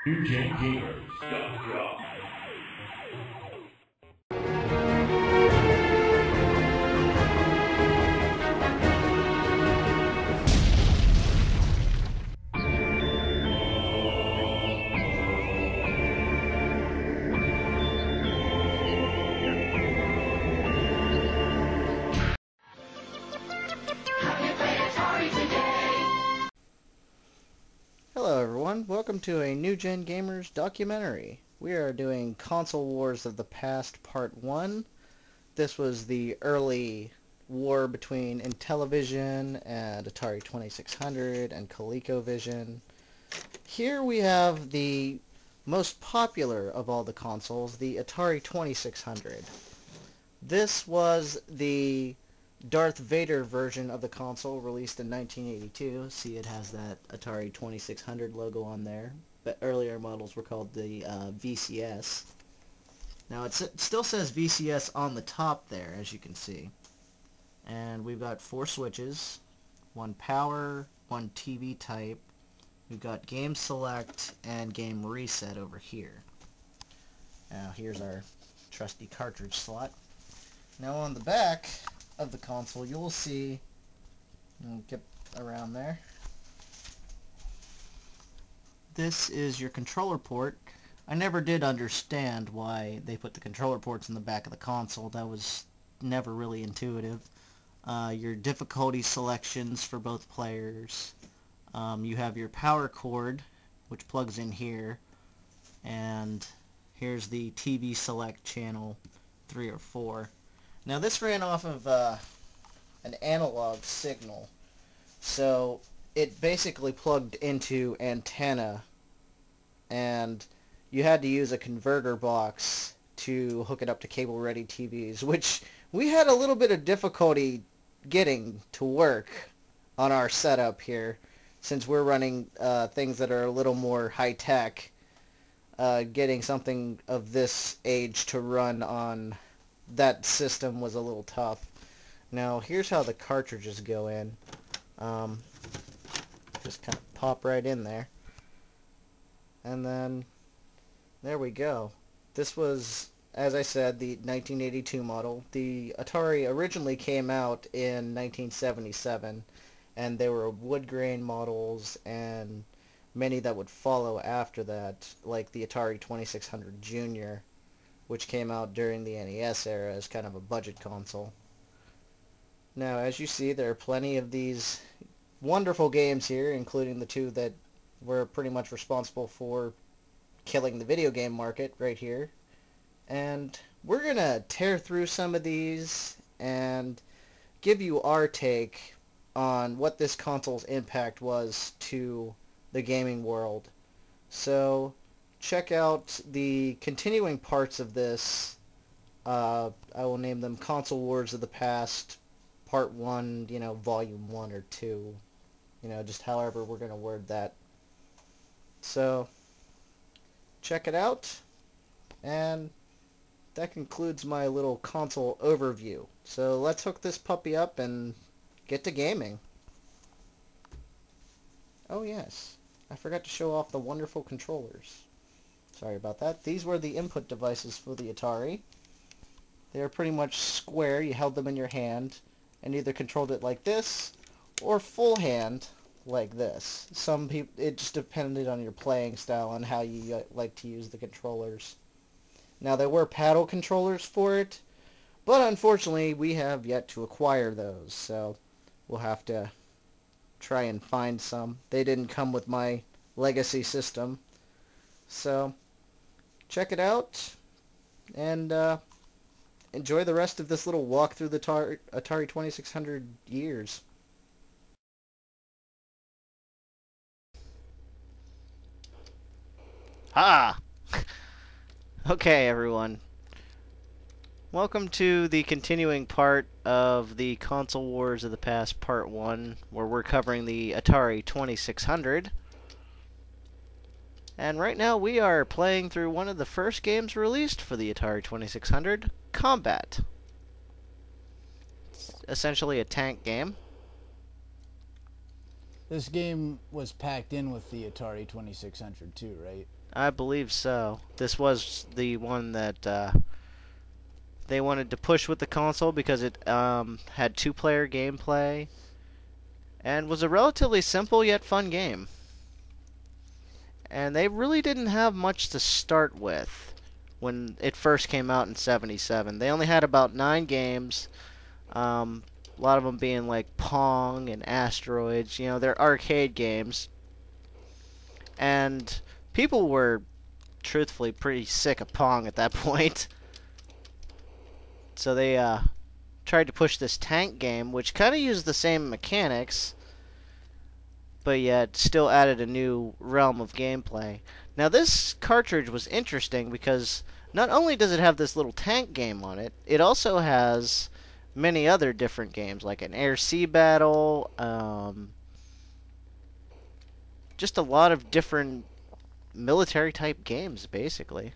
NewGenGamers.com. Hello everyone, welcome to a New Gen Gamers documentary. We are doing Console Wars of the Past Part 1. This was the early war between Intellivision and Atari 2600 and ColecoVision. Here we have the most popular of all the consoles, the Atari 2600. This was the Darth Vader version of the console released in 1982. See, it has that Atari 2600 logo on there. But earlier models were called the VCS. Now it still says VCS on the top there, as you can see. And we've got 4 switches, 1 power, 1 TV type. We've got game select and game reset over here. Now here's our trusty cartridge slot. Now on the back of the console, you'll see, get around there, this is your controller port. I never did understand why they put the controller ports in the back of the console. That was never really intuitive. Your difficulty selections for both players. You have your power cord, which plugs in here, and here's the TV select channel 3 or 4. Now this ran off of an analog signal, so it basically plugged into antenna, and you had to use a converter box to hook it up to cable-ready TVs, which we had a little bit of difficulty getting to work on our setup here, since we're running things that are a little more high-tech. Getting something of this age to run on that system was a little tough. Now here's how the cartridges go in. Just kind of pop right in there, and then there we go. This was, as I said, the 1982 model. The Atari originally came out in 1977, and there were wood grain models and many that would follow after that, like the Atari 2600 Junior, which came out during the NES era as kind of a budget console. Now, as you see, there are plenty of these wonderful games here, including the 2 that were pretty much responsible for killing the video game market right here. And we're going to tear through some of these and give you our take on what this console's impact was to the gaming world. So check out the continuing parts of this. I will name them Console Wars of the Past Part 1, Volume 1 or 2. Just however we're going to word that. So check it out, and that concludes my little console overview. So let's hook this puppy up and get to gaming. Oh yes, I forgot to show off the wonderful controllers. Sorry about that. These were the input devices for the Atari. They were pretty much square. You held them in your hand and either controlled it like this or full hand like this. Some people, it just depended on your playing style on how you like to use the controllers. Now there were paddle controllers for it, but unfortunately we have yet to acquire those, so we'll have to try and find some. They didn't come with my legacy system. So check it out and enjoy the rest of this little walk through the Atari 2600 years. Ah! Okay, everyone. Welcome to the continuing part of the Console Wars of the Past Part 1, where we're covering the Atari 2600. And right now we are playing through one of the first games released for the Atari 2600, Qbert. It's essentially a tank game. This game was packed in with the Atari 2600 too, right? I believe so. This was the one that they wanted to push with the console because it had two-player gameplay and was a relatively simple yet fun game. And they really didn't have much to start with when it first came out in '77. They only had about 9 games, a lot of them being like Pong and Asteroids. You know, they're arcade games. And people were, truthfully, pretty sick of Pong at that point. So they tried to push this tank game, which kind of used the same mechanics, but yet still added a new realm of gameplay. Now this cartridge was interesting because not only does it have this little tank game on it, it also has many other different games, like an air-sea battle, just a lot of different military-type games, basically.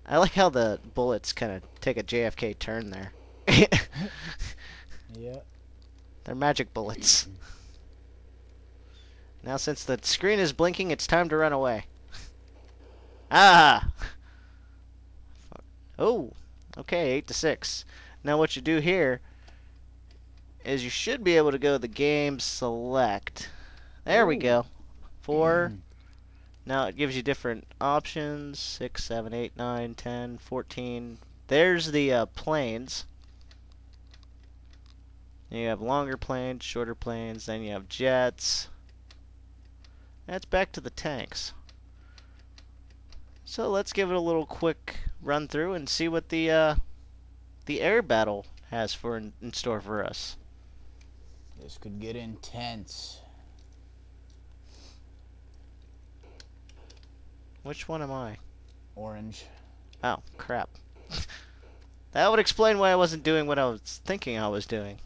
I like how the bullets kind of take a JFK turn there. Yeah. They're magic bullets. Now since the screen is blinking, it's time to run away. Ah! Oh, okay, 8-6. Now what you do here is you should be able to go to the game select. There we go. 4. Now it gives you different options. 6, 7, 8, 9, 10, 14. There's the planes. You have longer planes, shorter planes, then you have jets. That's back to the tanks. So let's give it a little quick run through and see what the air battle has in store for us. This could get intense. Which one am I? Orange. Oh, crap. That would explain why I wasn't doing what I was thinking I was doing.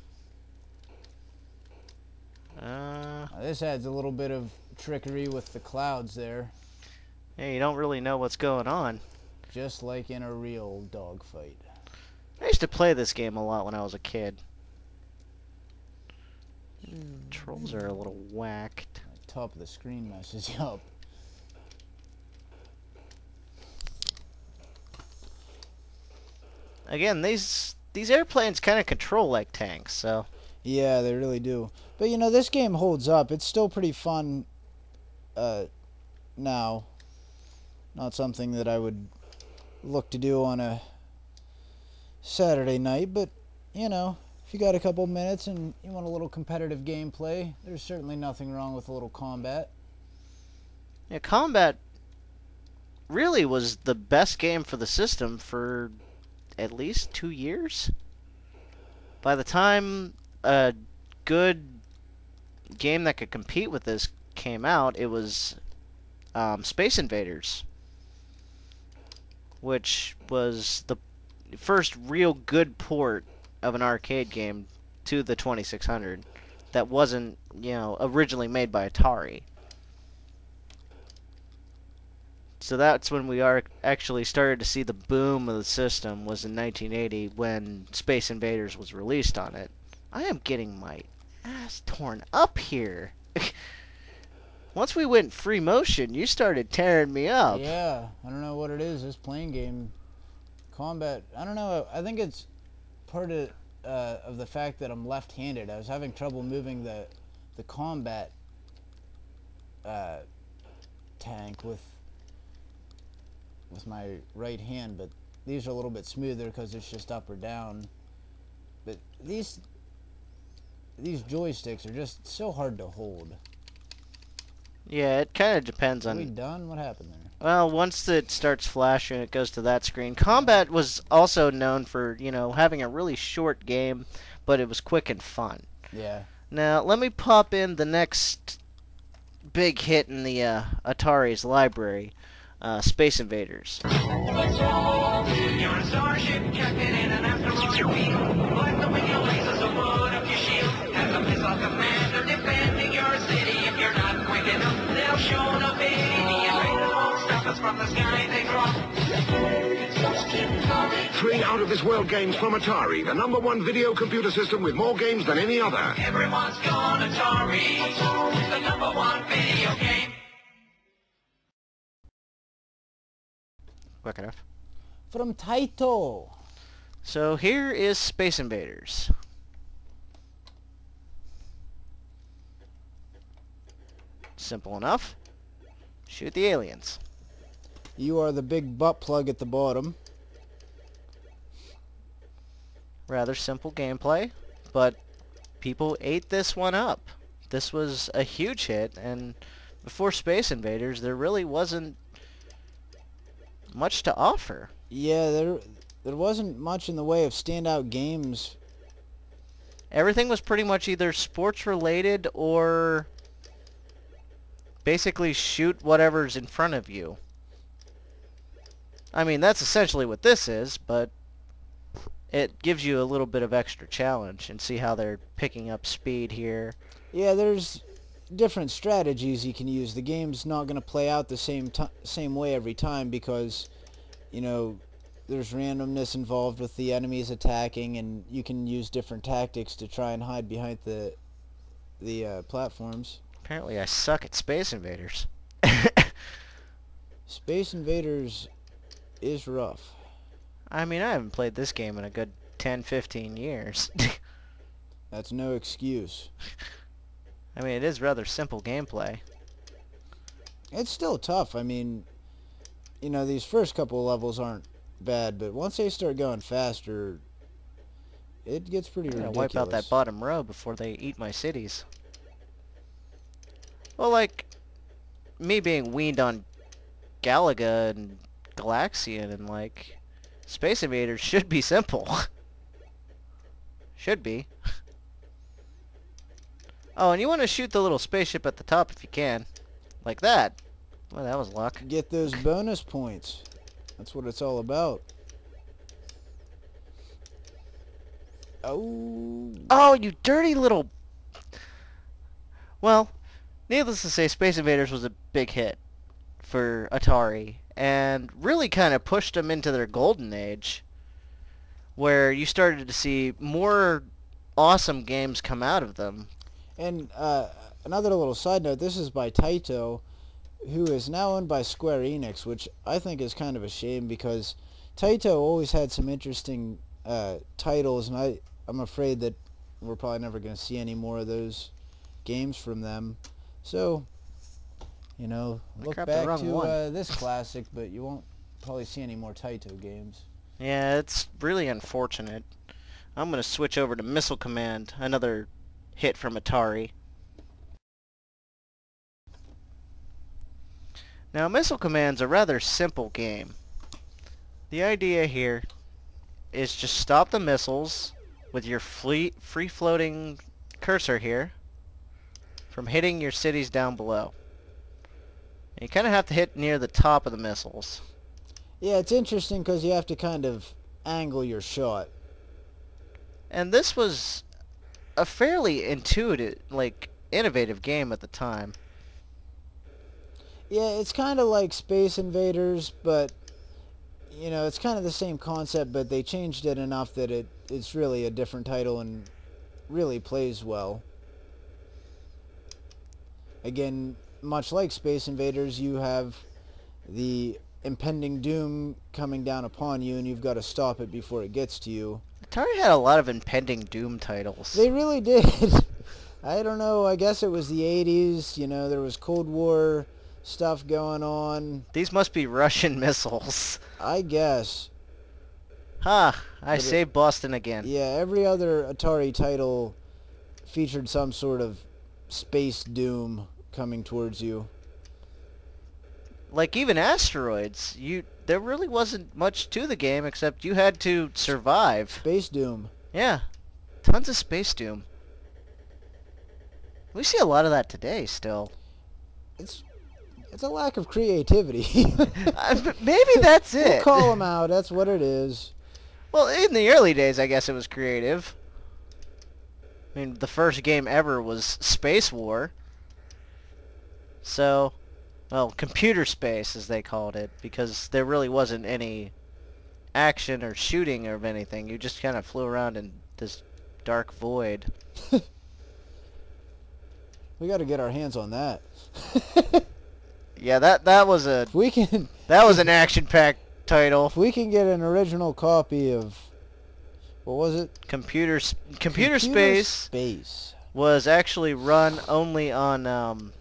This adds a little bit of trickery with the clouds there. Hey, you don't really know what's going on. Just like in a real dogfight. I used to play this game a lot when I was a kid. Controls are a little whacked. The top of the screen messes you up. Again, these airplanes kind of control like tanks, so... Yeah, they really do. But, you know, this game holds up. It's still pretty fun now. Not something that I would look to do on a Saturday night, but, you know, if you got a couple minutes and you want a little competitive gameplay, there's certainly nothing wrong with a little combat. Yeah, Combat really was the best game for the system for at least 2 years. By the time a good game that could compete with this came out, it was Space Invaders, which was the first real good port of an arcade game to the 2600 that wasn't, you know, originally made by Atari. So that's when we actually started to see the boom of the system, was in 1980 when Space Invaders was released on it. I am getting my ass torn up here. Once we went free motion, you started tearing me up. Yeah, I don't know what it is. This playing game, combat, I don't know. I think it's part of the fact that I'm left-handed. I was having trouble moving the combat tank with my right hand, but these are a little bit smoother because it's just up or down. But these joysticks are just so hard to hold. Yeah, it kind of depends on... Are we done? What happened there? Well, once it starts flashing, it goes to that screen. Combat was also known for, you know, having a really short game, but it was quick and fun. Yeah. Now, let me pop in the next big hit in the Atari's library, Space Invaders. You're a starship captain in an asteroid field. Like the wing your lasers will put up your shield. As a missile commander defending your city. If you're not quick enough, they'll show no pity. The invaders won't stop us from the sky they drop. Just keep coming. 3 out-of-this-world games from Atari, the #1 video computer system with more games than any other. Everyone's gone Atari, the #1 video game. Quick enough. From Taito. So here is Space Invaders. Simple enough. Shoot the aliens. You are the big butt plug at the bottom. Rather simple gameplay, but people ate this one up. This was a huge hit, and before Space Invaders, there really wasn't much to offer. Yeah, there wasn't much in the way of standout games. Everything was pretty much either sports related or basically shoot whatever's in front of you. I mean, that's essentially what this is, but it gives you a little bit of extra challenge, and see how they're picking up speed here. Yeah, there's different strategies you can use. The game's not going to play out the same way every time because, you know, there's randomness involved with the enemies attacking, and you can use different tactics to try and hide behind the platforms. Apparently I suck at Space Invaders. Space Invaders is rough. I mean, I haven't played this game in a good 10, 15 years. That's no excuse. I mean, it is rather simple gameplay. It's still tough. I mean, you know, these first couple of levels aren't bad, but once they start going faster, it gets pretty ridiculous. Wipe out that bottom row before they eat my cities. Well, like, me being weaned on Galaga and Galaxian and, like, Space Invaders should be simple. Should be. Oh, and you want to shoot the little spaceship at the top if you can. Like that. Well, that was luck. Get those bonus points. That's what it's all about. Oh. Oh, you dirty little... Well, needless to say, Space Invaders was a big hit for Atari, and really kind of pushed them into their golden age, where you started to see more awesome games come out of them. And another little side note, this is by Taito, who is now owned by Square Enix, which I think is kind of a shame because Taito always had some interesting titles, and I'm afraid that we're probably never going to see any more of those games from them. So, you know, look back to this classic, but you won't probably see any more Taito games. Yeah, it's really unfortunate. I'm going to switch over to Missile Command, another hit from Atari. Now, Missile Command's a rather simple game. The idea here is just stop the missiles with your free-floating cursor here from hitting your cities down below. And you kind of have to hit near the top of the missiles. Yeah, it's interesting because you have to kind of angle your shot. And this was a fairly intuitive, like, innovative game at the time. Yeah, it's kind of like Space Invaders, but, you know, it's kind of the same concept, but they changed it enough that it's really a different title and really plays well. Again, much like Space Invaders, you have the impending doom coming down upon you, and you've got to stop it before it gets to you. Atari had a lot of impending doom titles. They really did. I don't know, I guess it was the 80s, you know, there was Cold War stuff going on. These must be Russian missiles. I guess. Ha! I saved Boston again. Yeah, every other Atari title featured some sort of space doom coming towards you. Like even Asteroids, there really wasn't much to the game except you had to survive. Space doom. Yeah, tons of space doom. We see a lot of that today still. It's a lack of creativity. Maybe that's it. We'll call them out. That's what it is. Well, in the early days, I guess it was creative. I mean, the first game ever was Space War. So, well, computer space, as they called it, because there really wasn't any action or shooting of anything. You just kind of flew around in this dark void. We got to get our hands on that. Yeah, that was a We can. that was an action-packed title. If we can get an original copy of, what was it? Computer Space was actually run only on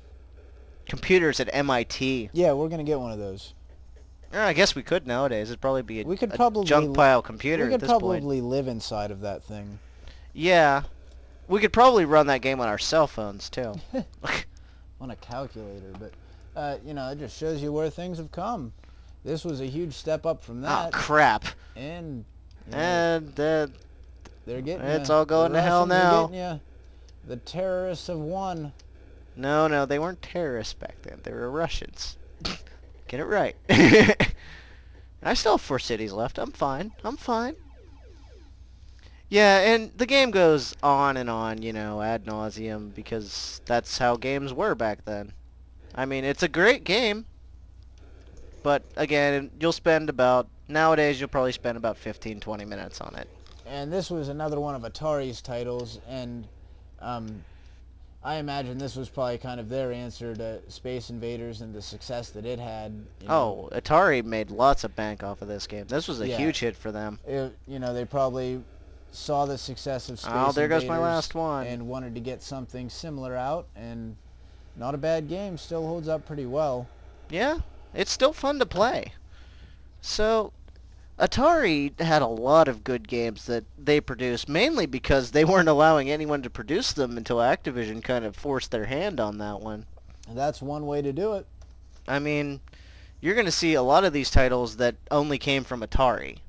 computers at MIT. Yeah, we're gonna get one of those. I guess we could nowadays. It'd probably be We could a probably junk pile computer We at could this point. probably live inside of that thing. Yeah. We could probably run that game on our cell phones, too. On a calculator, but you know, it just shows you where things have come. This was a huge step up from Oh, that, crap. and you know, And they're getting it's ya. all going The to hell Russians are now. getting ya. The terrorists have won. No, they weren't terrorists back then. They were Russians. Get it right. I still have 4 cities left. I'm fine. Yeah, and the game goes on and on, you know, ad nauseum, because that's how games were back then. I mean, it's a great game, but again, nowadays you'll probably spend about 15-20 minutes on it. And this was another one of Atari's titles, and I imagine this was probably kind of their answer to Space Invaders and the success that it had. You know. Oh, Atari made lots of bank off of this game. This was a Yeah. huge hit for them. You know, they probably saw the success of Space Oh, there goes my Invaders last one. and wanted to get something similar out, and not a bad game, still holds up pretty well. Yeah, it's still fun to play. So, Atari had a lot of good games that they produced, mainly because they weren't allowing anyone to produce them until Activision kind of forced their hand on that one. And that's one way to do it. I mean, you're going to see a lot of these titles that only came from Atari.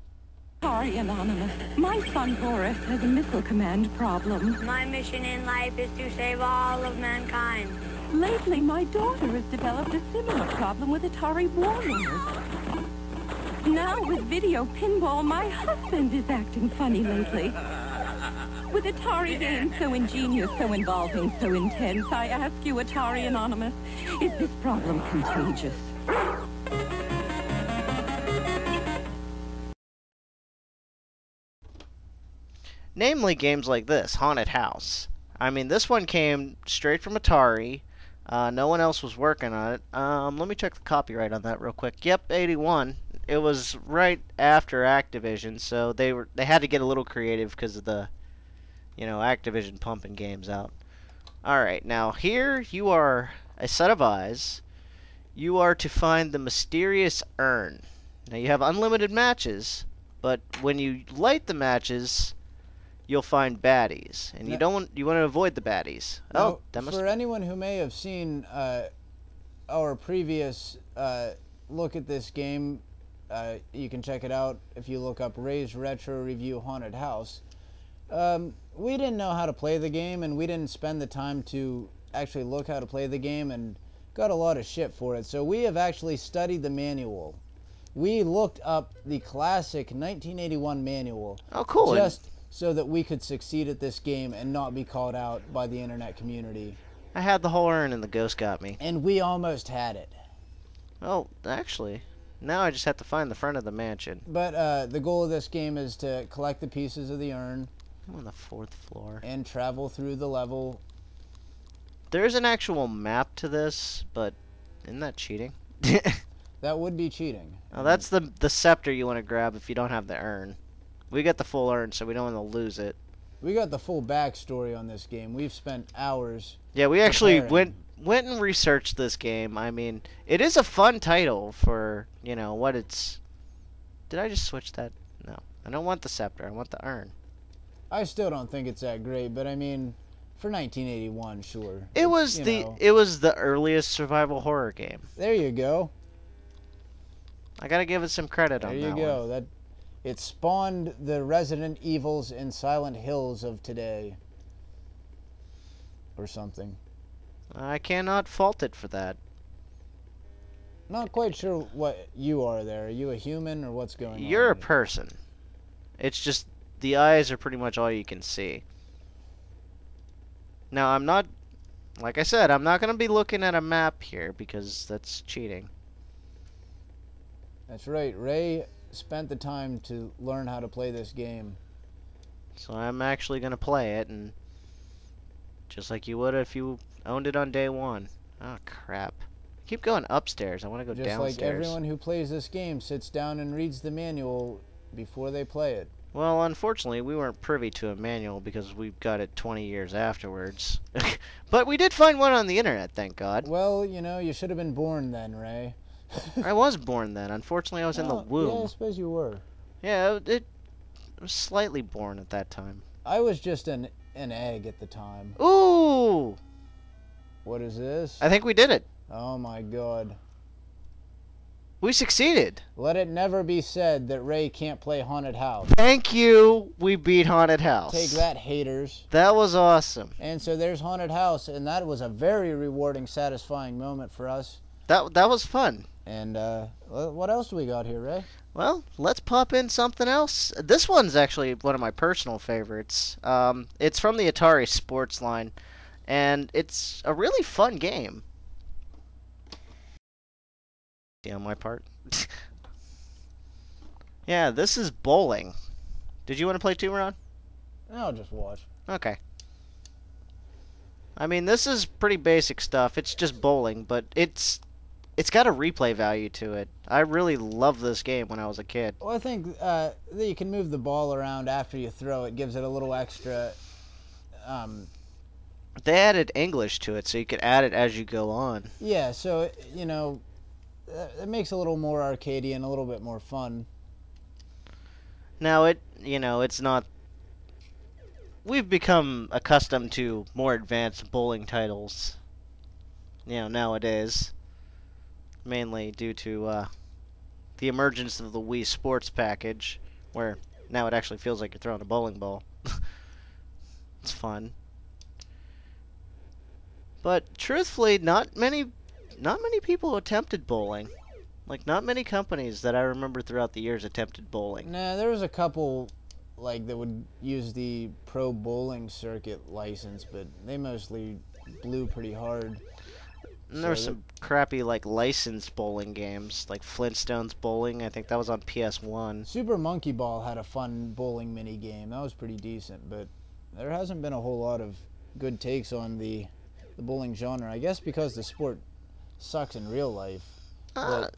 Sorry, Anonymous. My son Boris has a missile command problem. My mission in life is to save all of mankind. Lately, my daughter has developed a similar problem with Atari Warriors. Now, with video pinball, my husband is acting funny lately. With Atari games so ingenious, so involving, so intense, I ask you, Atari Anonymous, is this problem contagious? Namely games like this, Haunted House. I mean, this one came straight from Atari. No one else was working on it. Let me check the copyright on that real quick. Yep, 81. It was right after Activision, so they had to get a little creative because of the, you know, Activision pumping games out. Alright, now here you are a set of eyes. You are to find the mysterious urn. Now you have unlimited matches, but when you light the matches, you'll find baddies, and you want to avoid the baddies. Now, for anyone who may have seen our previous look at this game, you can check it out if you look up Ray's Retro Review Haunted House. We didn't know how to play the game, and we didn't spend the time to actually look how to play the game, and got a lot of shit for it. So we have actually studied the manual. We looked up the classic 1981 manual. Oh, cool. Just so that we could succeed at this game and not be called out by the internet community. I had the whole urn and the ghost got me. And we almost had it. Oh, actually, now I just have to find the front of the mansion. But the goal of this game is to collect the pieces of the urn. I'm on the 4th floor. And travel through the level. There's an actual map to this, but isn't that cheating? That would be cheating. Oh, that's the scepter you want to grab if you don't have the urn. We got the full urn, so we don't want to lose it. We got the full backstory on this game. We've spent hours. Yeah, we actually went and researched this game. I mean, it is a fun title for, you know, what it's... Did I just switch that? No. I don't want the scepter. I want the urn. I still don't think it's that great, but I mean, for 1981, sure. It was the earliest survival horror game. There you go. I gotta give it some credit on that There you go. It spawned the Resident Evils and Silent Hills of today. Or something. I cannot fault it for that. Not quite sure what you are there. Are you a human or what's going on? You're a person. It's just the eyes are pretty much all you can see. Now, I'm not... Like I said, I'm not going to be looking at a map here because that's cheating. That's right. Ray spent the time to learn how to play this game. So I'm actually going to play it, and just like you would if you owned it on day one. Oh, crap. I keep going upstairs. I want to go Just downstairs. like everyone who plays this game sits down and reads the manual before they play it. Well, unfortunately, we weren't privy to a manual because we got it 20 years afterwards. But we did find one on the internet, thank God. Well, you know, you should have been born then, Ray. I was born then. Unfortunately, I was in the womb. Yeah, I suppose you were. Yeah, it was slightly born at that time. I was just an egg at the time. Ooh! What is this? I think we did it. Oh my God. We succeeded. Let it never be said that Ray can't play Haunted House. Thank you. We beat Haunted House. Take that, haters. That was awesome. And so there's Haunted House, and that was a very rewarding, satisfying moment for us. That was fun. And what else do we got here, Ray? Well, let's pop in something else. This one's actually one of my personal favorites. It's from the Atari Sports line, and it's a really fun game. See on my part? Yeah, this is bowling. Did you want to play too, Ron? I'll just watch. Okay. I mean, this is pretty basic stuff. It's just bowling, but it's got a replay value to it. I really loved this game when I was a kid. Well, I think that you can move the ball around after you throw it. Gives it a little extra. They added English to it, so you could add it as you go on. Yeah, so, you know, it makes it a little more arcadey and a little bit more fun. Now, it's not... We've become accustomed to more advanced bowling titles, nowadays. Mainly due to the emergence of the Wii Sports package, where now it actually feels like you're throwing a bowling ball. It's fun. But truthfully, not many people attempted bowling. Like, not many companies that I remember throughout the years attempted bowling. Nah, there was a couple that would use the Pro Bowling Circuit license, but they mostly blew pretty hard. And there were some crappy, licensed bowling games, like Flintstones Bowling. I think that was on PS1. Super Monkey Ball had a fun bowling mini game. That was pretty decent, but there hasn't been a whole lot of good takes on the bowling genre. I guess because the sport sucks in real life. But,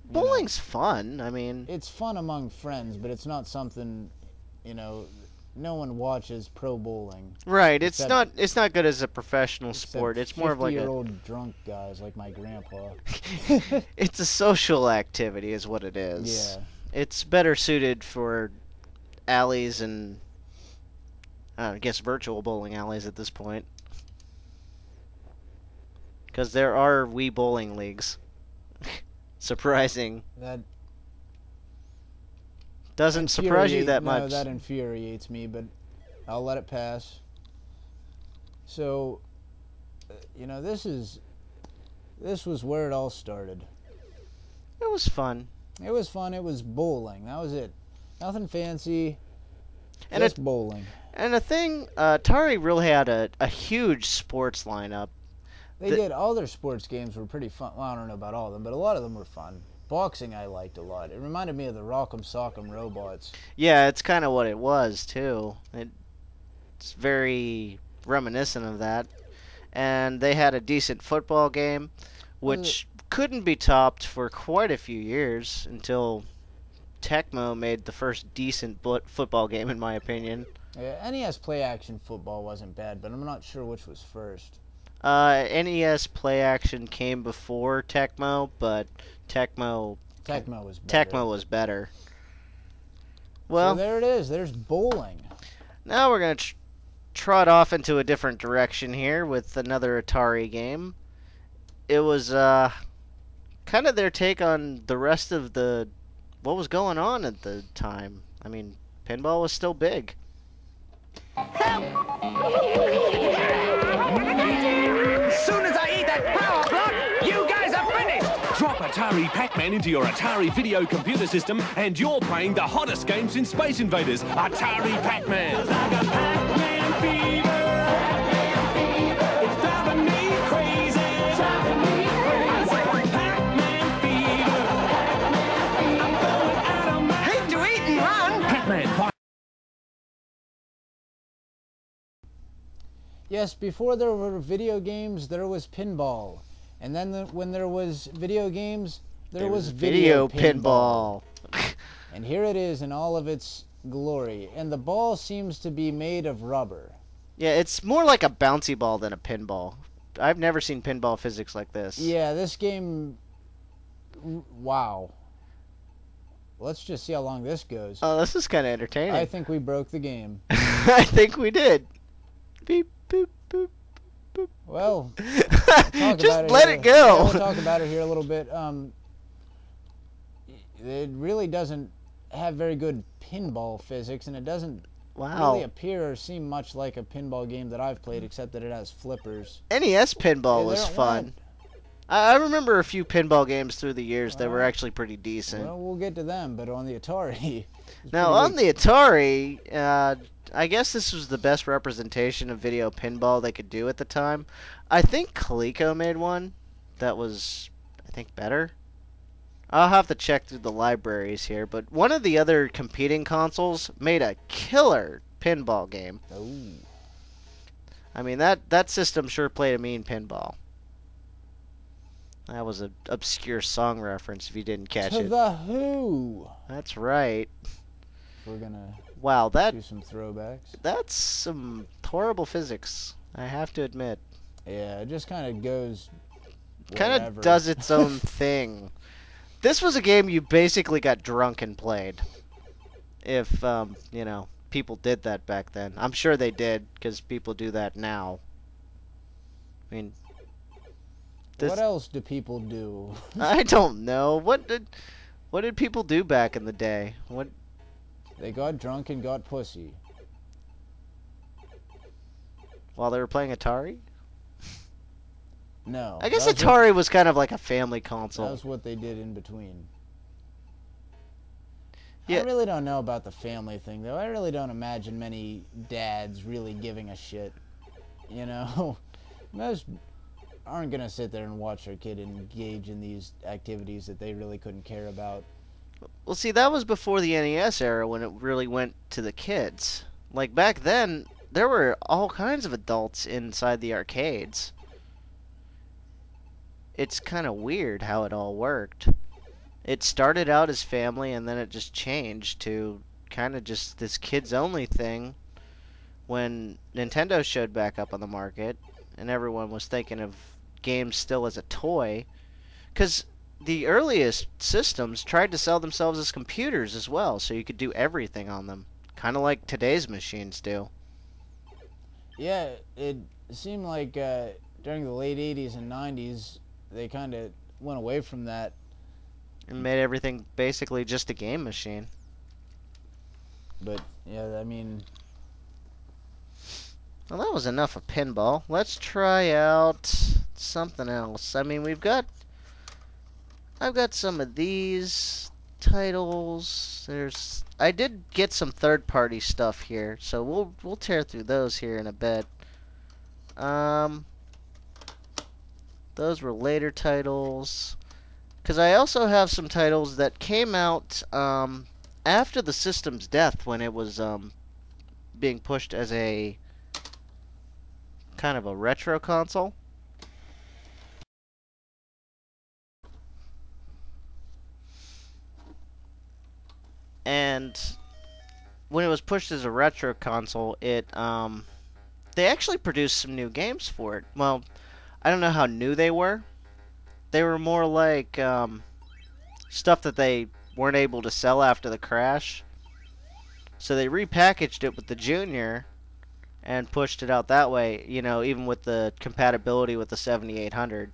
bowling's fun. I mean, it's fun among friends, but it's not something, no one watches pro bowling. Right, it's not good as a professional sport. It's more of like 50-year-old drunk guys like my grandpa. It's a social activity is what it is. Yeah. It's better suited for alleys and I guess virtual bowling alleys at this point. Because there are Wii bowling leagues. Surprising. That doesn't surprise you that much. No, that infuriates me, but I'll let it pass. So, this was where it all started. It was fun. It was fun. It was bowling. That was it. Nothing fancy. And just bowling. And the thing, Atari really had a huge sports lineup. They did. All their sports games were pretty fun. Well, I don't know about all of them, but a lot of them were fun. Boxing I liked a lot. It reminded me of the Rock'em Sock'em Robots. Yeah, it's kind of what it was, too. It's very reminiscent of that. And they had a decent football game, which couldn't be topped for quite a few years until Tecmo made the first decent football game, in my opinion. Yeah, NES play-action football wasn't bad, but I'm not sure which was first. NES Play Action came before Tecmo, but Tecmo was better. Well, so there it is. There's bowling. Now we're going to trot off into a different direction here with another Atari game. It was kind of their take on the rest of what was going on at the time. I mean, pinball was still big. As soon as I eat that power block, you guys are finished! Drop Atari Pac-Man into your Atari video computer system and you're playing the hottest game since Space Invaders, Atari Pac-Man. It's Pac-Man fever. It's driving me crazy. Pac-Man fever. I'm going out of Yes, before there were video games, there was pinball. And then when there was video games, there was video pinball. And here it is in all of its glory. And the ball seems to be made of rubber. Yeah, it's more like a bouncy ball than a pinball. I've never seen pinball physics like this. Yeah, this game... Wow. Let's just see how long this goes. Oh, this is kind of entertaining. I think we broke the game. I think we did. Beep, boop, boop, boop. Well, just let it go. Yeah, we'll talk about it here a little bit. It really doesn't have very good pinball physics, and it doesn't really appear or seem much like a pinball game that I've played, except that it has flippers. NES pinball was fun. I remember a few pinball games through the years that were actually pretty decent. Well, we'll get to them, but on the Atari... Now, on the Atari, I guess this was the best representation of video pinball they could do at the time. I think Coleco made one that was, I think, better. I'll have to check through the libraries here, but one of the other competing consoles made a killer pinball game. Oh. I mean, that system sure played a mean pinball. That was an obscure song reference if you didn't catch it. To the Who. That's right. We're gonna do some throwbacks. That's some horrible physics, I have to admit. Yeah, it just kind of goes kind of does its own thing. This was a game you basically got drunk and played. If, you know, people did that back then. I'm sure they did, because people do that now. I mean... What else do people do? I don't know. What did people do back in the day? They got drunk and got pussy. While they were playing Atari? No. I guess Atari was kind of like a family console. That was what they did in between. Yeah. I really don't know about the family thing, though. I really don't imagine many dads really giving a shit. You know? Most aren't going to sit there and watch their kid engage in these activities that they really couldn't care about. Well, see, that was before the NES era when it really went to the kids. Like, back then, there were all kinds of adults inside the arcades. It's kind of weird how it all worked. It started out as family, and then it just changed to kind of just this kids-only thing when Nintendo showed back up on the market, and everyone was thinking of games still as a toy. Because the earliest systems tried to sell themselves as computers as well, so you could do everything on them. Kind of like today's machines do. Yeah, it seemed like during the late 80s and 90s, they kind of went away from that. And made everything basically just a game machine. But, yeah, I mean... Well, that was enough of pinball. Let's try out something else. I mean, I've got some of these titles. I did get some third-party stuff here, so we'll tear through those here in a bit. Those were later titles. Because I also have some titles that came out after the system's death, when it was being pushed as a kind of a retro console. And when it was pushed as a retro console, they actually produced some new games for it. Well, I don't know how new they were. They were more like stuff that they weren't able to sell after the crash. So they repackaged it with the Junior and pushed it out that way, you know, even with the compatibility with the 7800.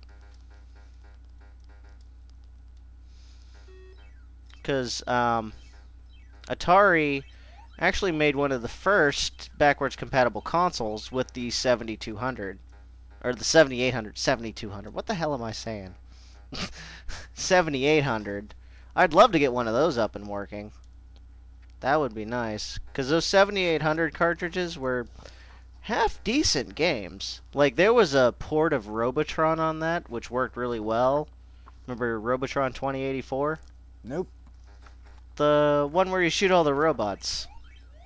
Because Atari actually made one of the first backwards compatible consoles with the 7200. Or the 7800, 7200. What the hell am I saying? 7800. I'd love to get one of those up and working. That would be nice. Because those 7800 cartridges were half-decent games. Like, there was a port of Robotron on that, which worked really well. Remember Robotron 2084? Nope. The one where you shoot all the robots.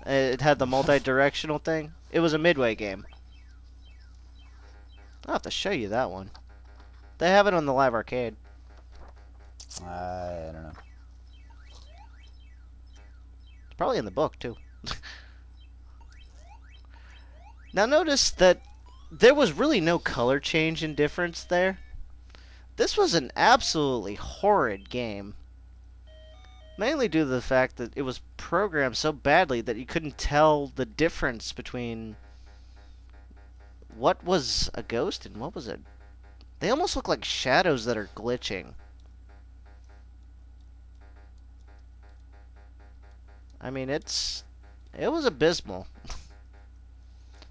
It had the multi-directional thing. It was a Midway game. I'll have to show you that one. They have it on the live arcade. I don't know. It's probably in the book, too. Now notice that there was really no color change in difference there. This was an absolutely horrid game. Mainly due to the fact that it was programmed so badly that you couldn't tell the difference between what was a ghost and what was it. They almost look like shadows that are glitching. I mean, it was abysmal.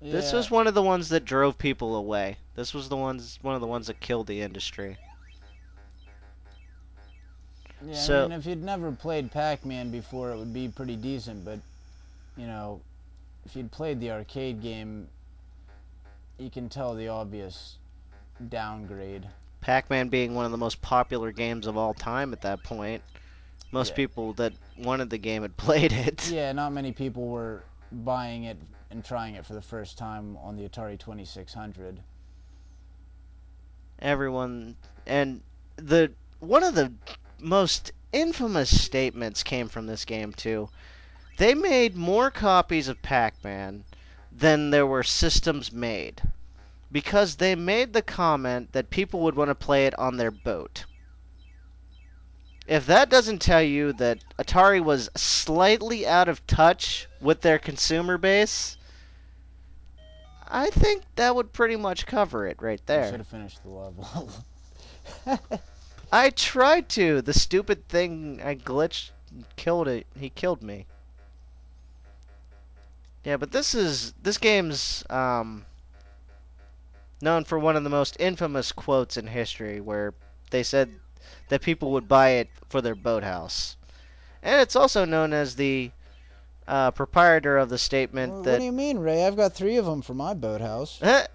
Yeah. This was one of the ones that drove people away. This was one of the ones that killed the industry. Yeah, So- I mean, if you'd never played Pac-Man before, it would be pretty decent, but, you know, if you'd played the arcade game, you can tell the obvious downgrade. Pac-Man being one of the most popular games of all time at that point. Most Yeah. people that wanted the game had played it. Yeah, not many people were buying it and trying it for the first time on the Atari 2600. Everyone, and one of the most infamous statements came from this game too. They made more copies of Pac-Man than there were systems made, because they made the comment that people would want to play it on their boat. If that doesn't tell you that Atari was slightly out of touch with their consumer base, I think that would pretty much cover it right You there. should have finished the level. I tried to. The stupid thing, I glitched, killed it. He killed me. Yeah, but this game's known for one of the most infamous quotes in history, where they said that people would buy it for their boathouse. And it's also known as the proprietor of the statement What that... do you mean, Ray? I've got 3 of them for my boathouse. I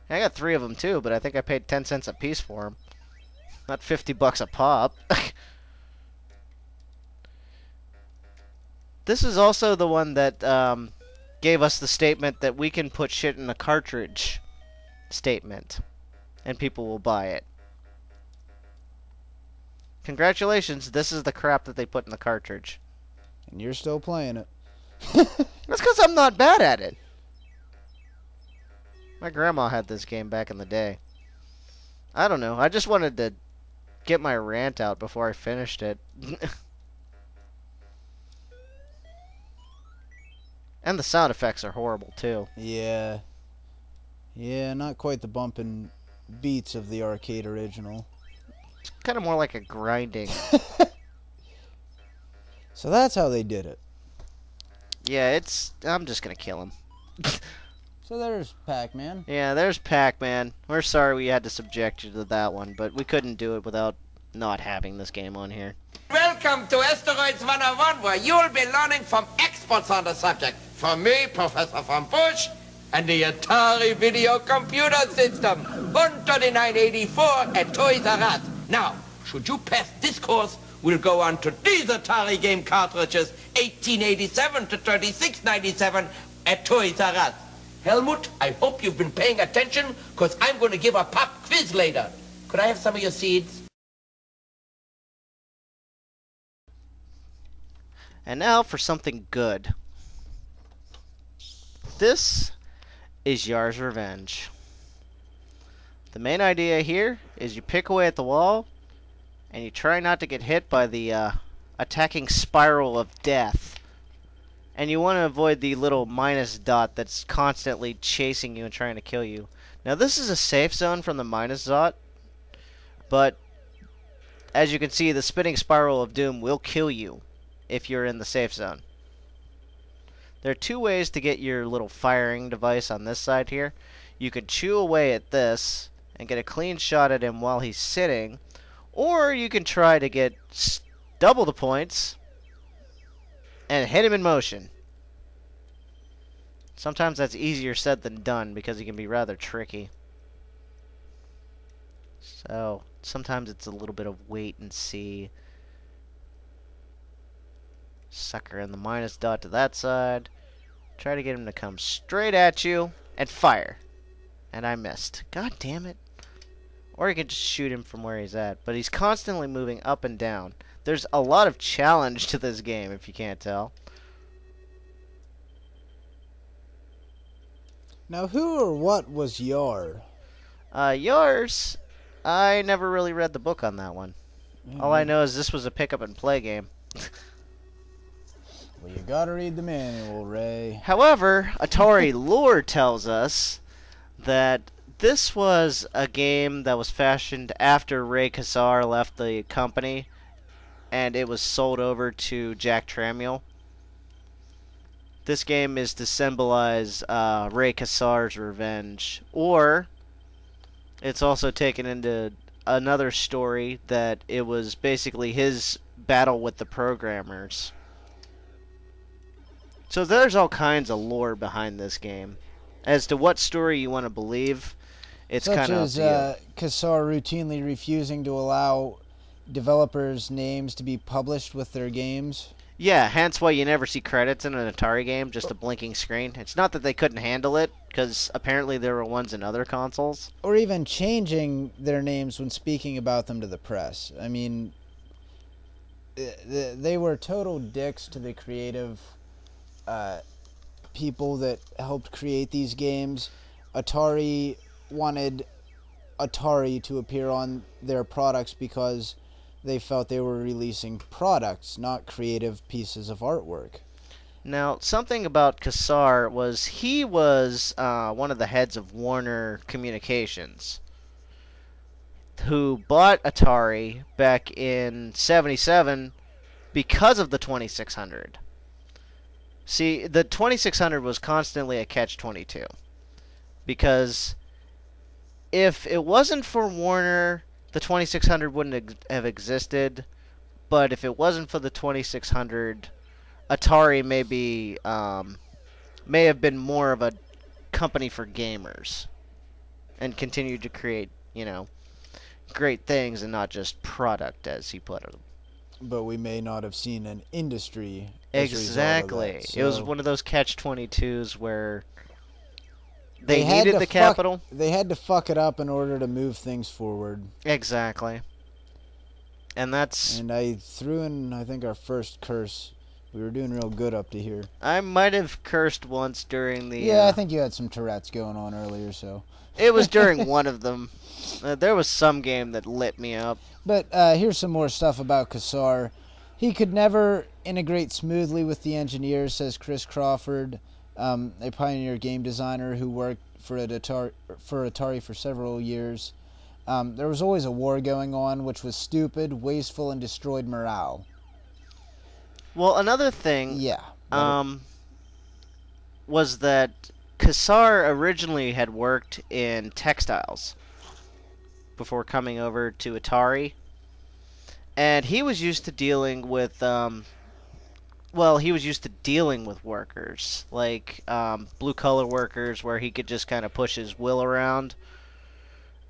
got 3 of them too, but I think I paid 10 cents a piece for them. Not $50 a pop. This is also the one that gave us the statement that we can put shit in a cartridge statement, and people will buy it. Congratulations, this is the crap that they put in the cartridge. And you're still playing it. That's because I'm not bad at it. My grandma had this game back in the day. I don't know. I just wanted to get my rant out before I finished it. And the sound effects are horrible, too. Yeah. Yeah, not quite the bumping beats of the arcade original. It's kind of more like a grinding. So that's how they did it. Yeah, I'm just going to kill him. So there's Pac-Man. Yeah, there's Pac-Man. We're sorry we had to subject you to that one, but we couldn't do it without not having this game on here. Welcome to Asteroids 101, where you'll be learning from experts on the subject. From me, Professor von Busch, and the Atari Video Computer System, 13984 at Toys R Us. Now, should you pass this course, we'll go on to these Atari game cartridges, 1887 to 3697 at Toys R Us. Helmut, I hope you've been paying attention, because I'm going to give a pop quiz later. Could I have some of your seeds? And now for something good. This is Yars Revenge. The main idea here is you pick away at the wall, and you try not to get hit by the attacking spiral of death. And you want to avoid the little minus dot that's constantly chasing you and trying to kill you. Now this is a safe zone from the minus dot, but as you can see, the spinning spiral of doom will kill you if you're in the safe zone. There are 2 ways to get your little firing device on this side here. You can chew away at this and get a clean shot at him while he's sitting, or you can try to get double the points and hit him in motion. Sometimes that's easier said than done because he can be rather tricky. So sometimes it's a little bit of wait and see. Sucker in the minus dot to that side. Try to get him to come straight at you and fire. And I missed. God damn it. Or you could just shoot him from where he's at. But he's constantly moving up and down. There's a lot of challenge to this game, if you can't tell. Now, who or what was Yar? Yars, I never really read the book on that one. All I know is this was a pick-up-and-play game. Well, you gotta read the manual, Ray. However, Atari lore tells us that this was a game that was fashioned after Ray Kassar left the company, and it was sold over to Jack Tramiel. This game is to symbolize Ray Kassar's revenge, or it's also taken into another story that it was basically his battle with the programmers. So there's all kinds of lore behind this game. As to what story you want to believe, it's kind of up to you. Such as Kassar routinely refusing to allow developers' names to be published with their games. Yeah, hence why you never see credits in an Atari game, just a blinking screen. It's not that they couldn't handle it, because apparently there were ones in other consoles. Or even changing their names when speaking about them to the press. I mean, they were total dicks to the creative people that helped create these games. Atari wanted Atari to appear on their products because they felt they were releasing products, not creative pieces of artwork. Now, something about Kassar was he was one of the heads of Warner Communications, who bought Atari back in '77 because of the 2600. See, the 2600 was constantly a catch-22, because if it wasn't for Warner, the 2600 wouldn't have existed, but if it wasn't for the 2600, Atari may have been more of a company for gamers and continued to create, great things and not just product, as he put it. But we may not have seen an industry. Exactly. That, so it was one of those catch-22s where they needed the capital. They had to fuck it up in order to move things forward. Exactly. And I threw in, I think, our first curse. We were doing real good up to here. I might have cursed once during the... Yeah, I think you had some Tourette's going on earlier, so... It was during one of them. There was some game that lit me up. But here's some more stuff about Kassar. He could never integrate smoothly with the engineers, says Chris Crawford, a pioneer game designer who worked for Atari for several years. There was always a war going on, which was stupid, wasteful, and destroyed morale. Well, another thing Yeah. was that Kassar originally had worked in textiles before coming over to Atari. And he was used to dealing with, workers, like blue-collar workers, where he could just kind of push his will around.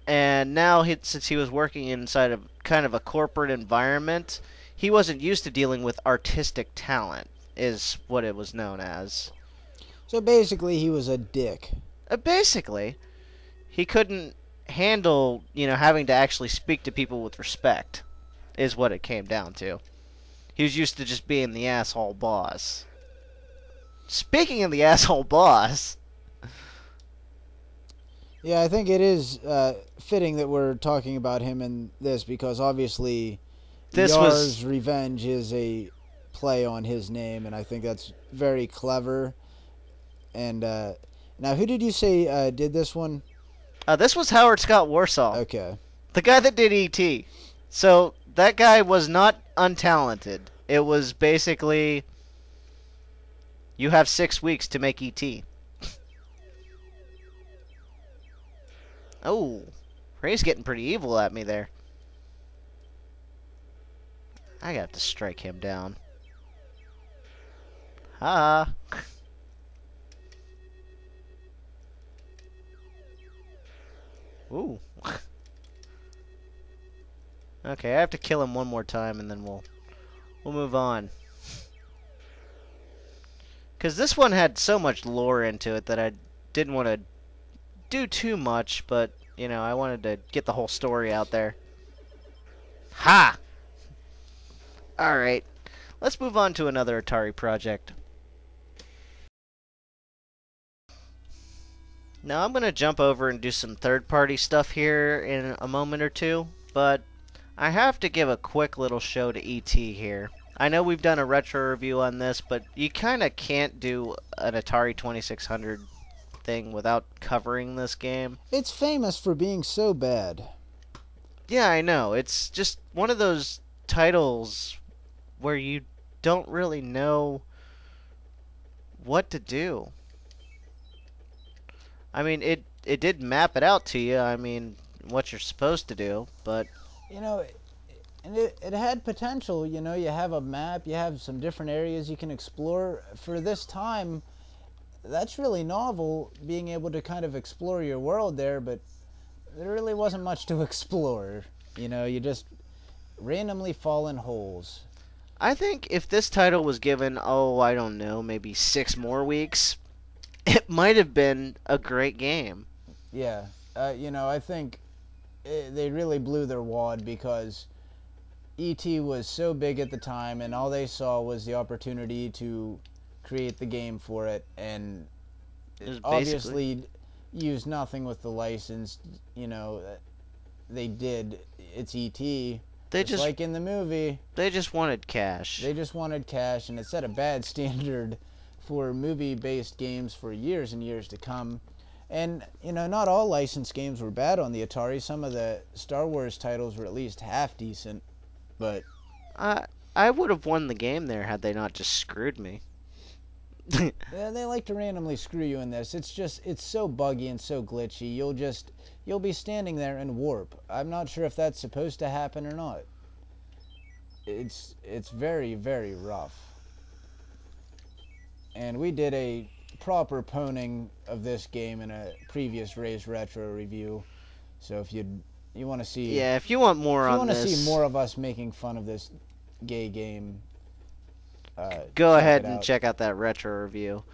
And now, since he was working inside of kind of a corporate environment, he wasn't used to dealing with artistic talent, is what it was known as. So basically, he was a dick. Basically. He couldn't handle, having to actually speak to people with respect, is what it came down to. He was used to just being the asshole boss. Speaking of the asshole boss... Yeah, I think it is fitting that we're talking about him in this, because obviously Yars Revenge is a play on his name, and I think that's very clever. And now, who did you say did this one? This was Howard Scott Warsaw. Okay. The guy that did E.T. So, that guy was not untalented. It was basically, you have 6 weeks to make E.T. Oh, Ray's getting pretty evil at me there. I got to strike him down. Ha! Ooh. Okay, I have to kill him one more time, and then we'll move on. Because this one had so much lore into it that I didn't want to do too much, but, you know, I wanted to get the whole story out there. Ha! Alright, let's move on to another Atari project. Now I'm going to jump over and do some third-party stuff here in a moment or two, but I have to give a quick little show to E.T. here. I know we've done a retro review on this, but you kind of can't do an Atari 2600 thing without covering this game. It's famous for being so bad. Yeah, I know. It's just one of those titles where you don't really know what to do. I mean, it did map it out to you. I mean, what you're supposed to do, but... You know, and it had potential. You know, you have a map, you have some different areas you can explore. For this time, that's really novel, being able to kind of explore your world there, but there really wasn't much to explore. You know, you just randomly fall in holes. I think if this title was given, oh, I don't know, maybe 6 more weeks, it might have been a great game. Yeah, you know, I think they really blew their wad because E.T. was so big at the time, and all they saw was the opportunity to create the game for it, and obviously used nothing with the license. You know, they did. It's E.T. Just like in the movie. They just wanted cash. They just wanted cash, and it set a bad standard for movie-based games for years and years to come. And, you know, not all licensed games were bad on the Atari. Some of the Star Wars titles were at least half decent, but... I would have won the game there had they not just screwed me. Yeah, they like to randomly screw you in this. It's so buggy and so glitchy. You'll be standing there and warp. I'm not sure if that's supposed to happen or not. It's very, very rough. And we did a proper poning of this game in a previous Ray's Retro review. So if you want to see... Yeah, if you want more on this... If you want to see more of us making fun of this gay game... go ahead and check out that retro review.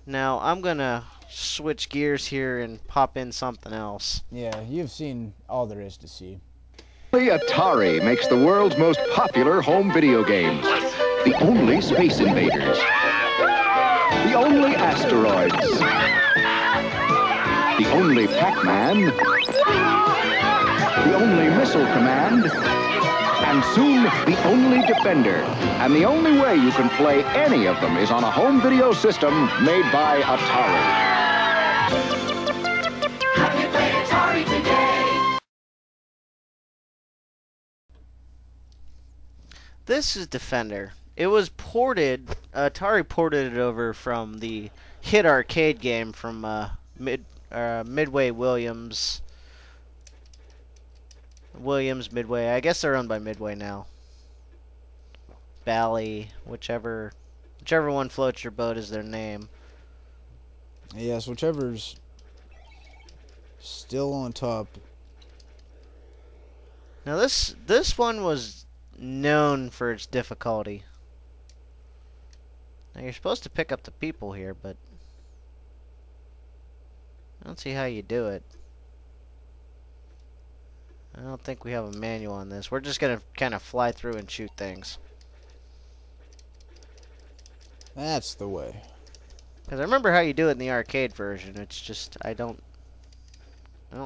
Now, I'm going to switch gears here and pop in something else. Yeah, you've seen all there is to see. Atari makes the world's most popular home video games. The only Space Invaders. The only Asteroids. The only Pac-Man. The only Missile Command. And soon, the only Defender. And the only way you can play any of them is on a home video system made by Atari. Have you played Atari today? This is Defender. It was ported, Atari ported it over from the hit arcade game from Midway Midway. I guess they're owned by Midway now. Bally, whichever one floats your boat is their name. Yes, whichever's still on top. Now this one was known for its difficulty. Now you're supposed to pick up the people here, but I don't see how you do it. I don't think we have a manual on this. We're just going to kind of fly through and shoot things. That's the way. Because I remember how you do it in the arcade version. It's just, I don't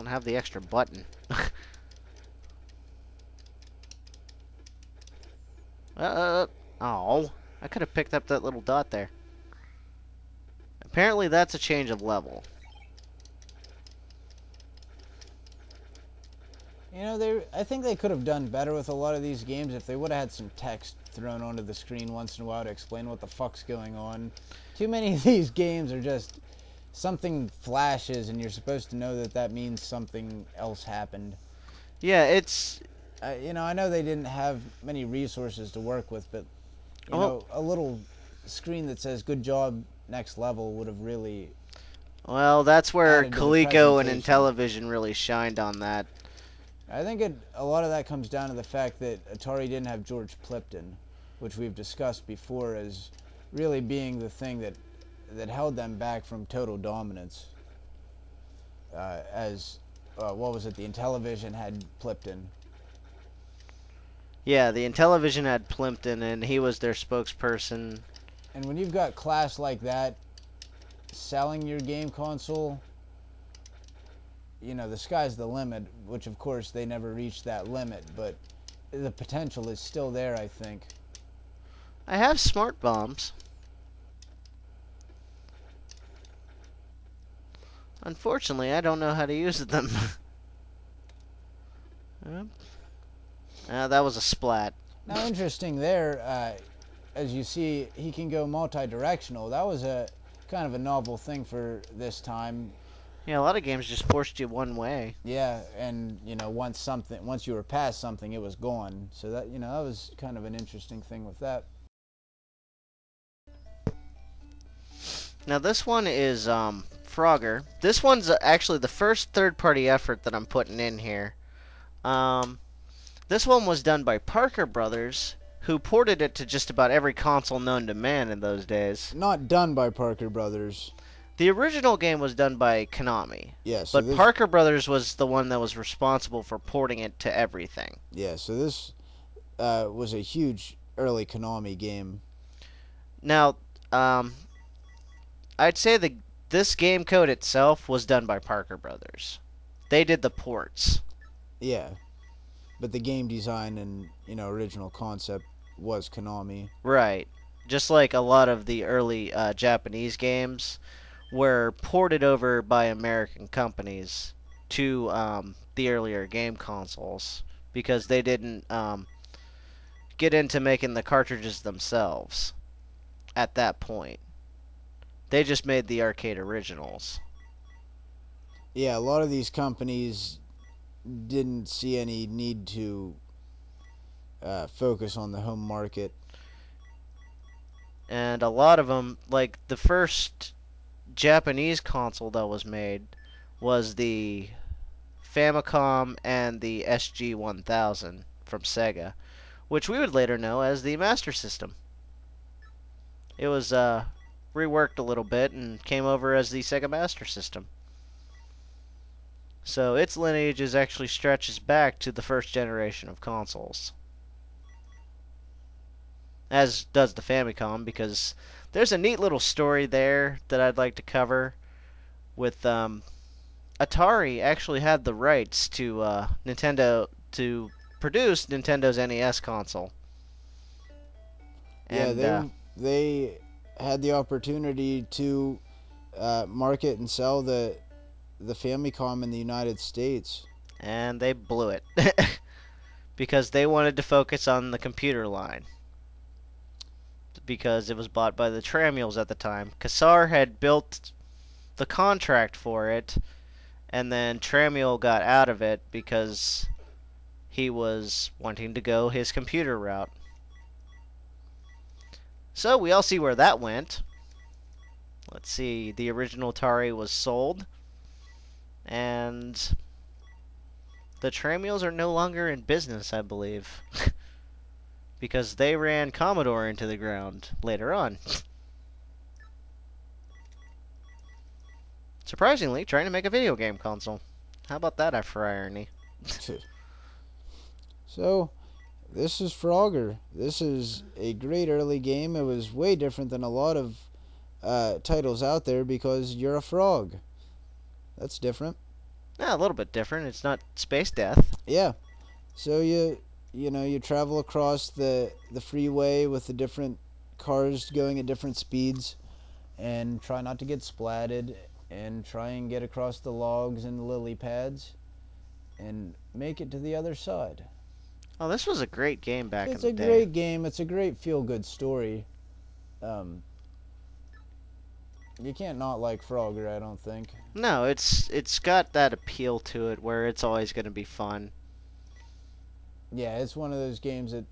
have the extra button. Oh, I could have picked up that little dot there. Apparently that's a change of level. You know, I think they could have done better with a lot of these games if they would have had some text thrown onto the screen once in a while to explain what the fuck's going on. Too many of these games are just something flashes and you're supposed to know that that means something else happened. Yeah, it's... you know, I know they didn't have many resources to work with, but, you know, a little screen that says, good job, next level would have really... Well, that's where Coleco and Intellivision really shined on that. I think a lot of that comes down to the fact that Atari didn't have George Plimpton, which we've discussed before as really being the thing that held them back from total dominance. as what was it? The Intellivision had Plimpton. Yeah, the Intellivision had Plimpton, and he was their spokesperson. And when you've got class like that selling your game console, you know, the sky's the limit, which of course they never reached that limit, but the potential is still there, I think. I have smart bombs. Unfortunately, I don't know how to use them. That was a splat. Now, interesting there, as you see, he can go multi-directional. That was a kind of a novel thing for this time. Yeah, a lot of games just forced you one way. Yeah, and you know, once you were past something, it was gone. So that, you know, that was kind of an interesting thing with that. Now this one is Frogger. This one's actually the first third-party effort that I'm putting in here. This one was done by Parker Brothers, who ported it to just about every console known to man in those days. Not done by Parker Brothers. The original game was done by Konami. Yeah, so but Parker Brothers was the one that was responsible for porting it to everything. Yeah, so this was a huge early Konami game. Now, I'd say this game code itself was done by Parker Brothers. They did the ports. Yeah, but the game design and, you know, original concept was Konami. Right. Just like a lot of the early Japanese games were ported over by American companies to the earlier game consoles because they didn't get into making the cartridges themselves at that point. They just made the arcade originals. Yeah, a lot of these companies didn't see any need to focus on the home market. And a lot of them, like the first Japanese console that was made was the Famicom and the SG-1000 from Sega, which we would later know as the Master System. It was reworked a little bit and came over as the Sega Master System. So its lineage actually stretches back to the first generation of consoles. As does the Famicom, because there's a neat little story there that I'd like to cover with Atari actually had the rights to Nintendo to produce Nintendo's NES console. And, yeah, they had the opportunity to market and sell the Famicom in the United States. And they blew it. Because they wanted to focus on the computer line. Because it was bought by the Tramuels at the time. Kassar had built the contract for it, and then Tramuel got out of it because he was wanting to go his computer route. So we all see where that went. Let's see, the original Atari was sold, and the Tramuels are no longer in business, I believe. Because they ran Commodore into the ground later on. Surprisingly, trying to make a video game console. How about that for irony? So, this is Frogger. This is a great early game. It was way different than a lot of titles out there because you're a frog. That's different. Yeah, a little bit different. It's not space death. Yeah. So you travel across the freeway with the different cars going at different speeds and try not to get splatted and try and get across the logs and the lily pads and make it to the other side. Oh, this was a great game back in the day. It's a great game. It's a great feel-good story. You can't not like Frogger, I don't think. No, it's got that appeal to it where it's always going to be fun. Yeah, it's one of those games that,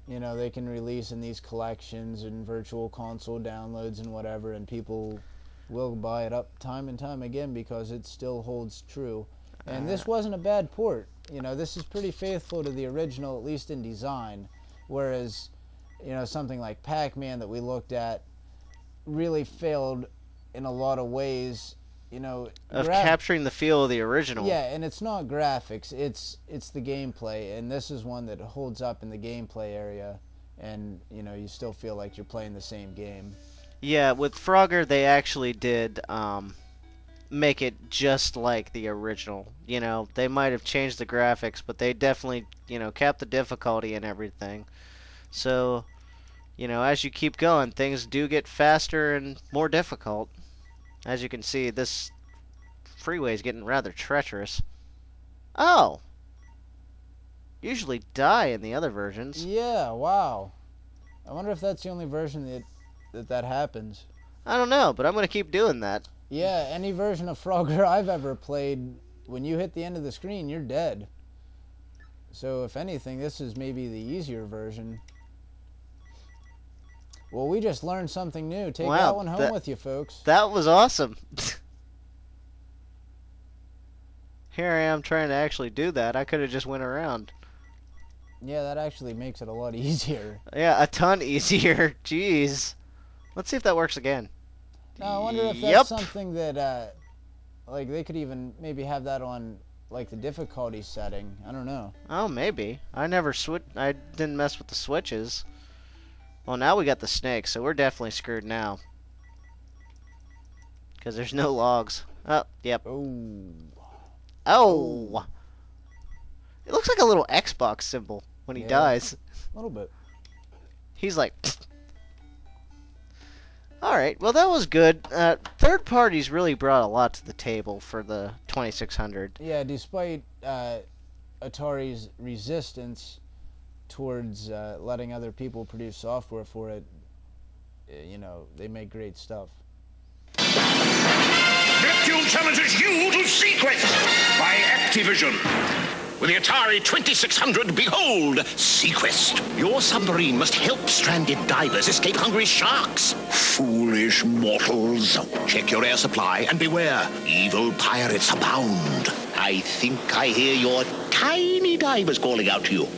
you know, they can release in these collections and virtual console downloads and whatever, and people will buy it up time and time again because it still holds true. And this wasn't a bad port. You know, this is pretty faithful to the original, at least in design. Whereas, you know, something like Pac-Man that we looked at really failed in a lot of ways, you know, of capturing the feel of the original. Yeah, and it's not graphics, it's the gameplay, and this is one that holds up in the gameplay area, and you know, you still feel like you're playing the same game. Yeah, with Frogger they actually did make it just like the original. You know, they might have changed the graphics, but they definitely, you know, kept the difficulty and everything. So, you know, as you keep going, things do get faster and more difficult. As you can see, this freeway is getting rather treacherous. Oh! Usually die in the other versions. Yeah, wow. I wonder if that's the only version that happens. I don't know, but I'm going to keep doing that. Yeah, any version of Frogger I've ever played, when you hit the end of the screen, you're dead. So if anything, this is maybe the easier version. Well, we just learned something new. Take that one home with you, folks. That was awesome. Here I am trying to actually do that. I could have just went around. Yeah, that actually makes it a lot easier. Yeah, a ton easier. Jeez. Let's see if that works again. Now, I wonder if that's something that, like, they could even maybe have that on, like, the difficulty setting. I don't know. Oh, maybe. I didn't mess with the switches. Well, now we got the snake, so we're definitely screwed now. Because there's no logs. Oh, yep. Oh. Oh! It looks like a little Xbox symbol when he dies. A little bit. He's like... Alright, well that was good. Third parties really brought a lot to the table for the 2600. Yeah, despite Atari's resistance towards letting other people produce software for it, you know, they make great stuff. Neptune challenges you to Seaquest by Activision. With the Atari 2600, behold, Seaquest. Your submarine must help stranded divers escape hungry sharks. Foolish mortals. Check your air supply and beware. Evil pirates abound. I think I hear your tiny divers calling out to you.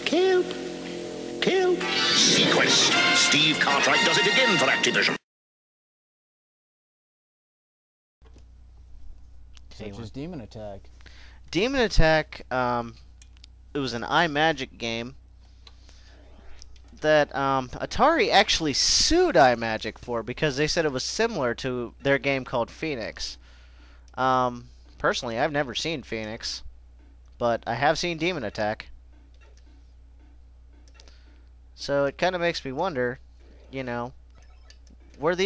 Help. Help. Seaquest. Steve Cartwright does it again for Activision. Such as Demon Attack. Demon Attack, it was an iMagic game that Atari actually sued iMagic for because they said it was similar to their game called Phoenix. Personally, I've never seen Phoenix, but I have seen Demon Attack. So it kind of makes me wonder, you know, did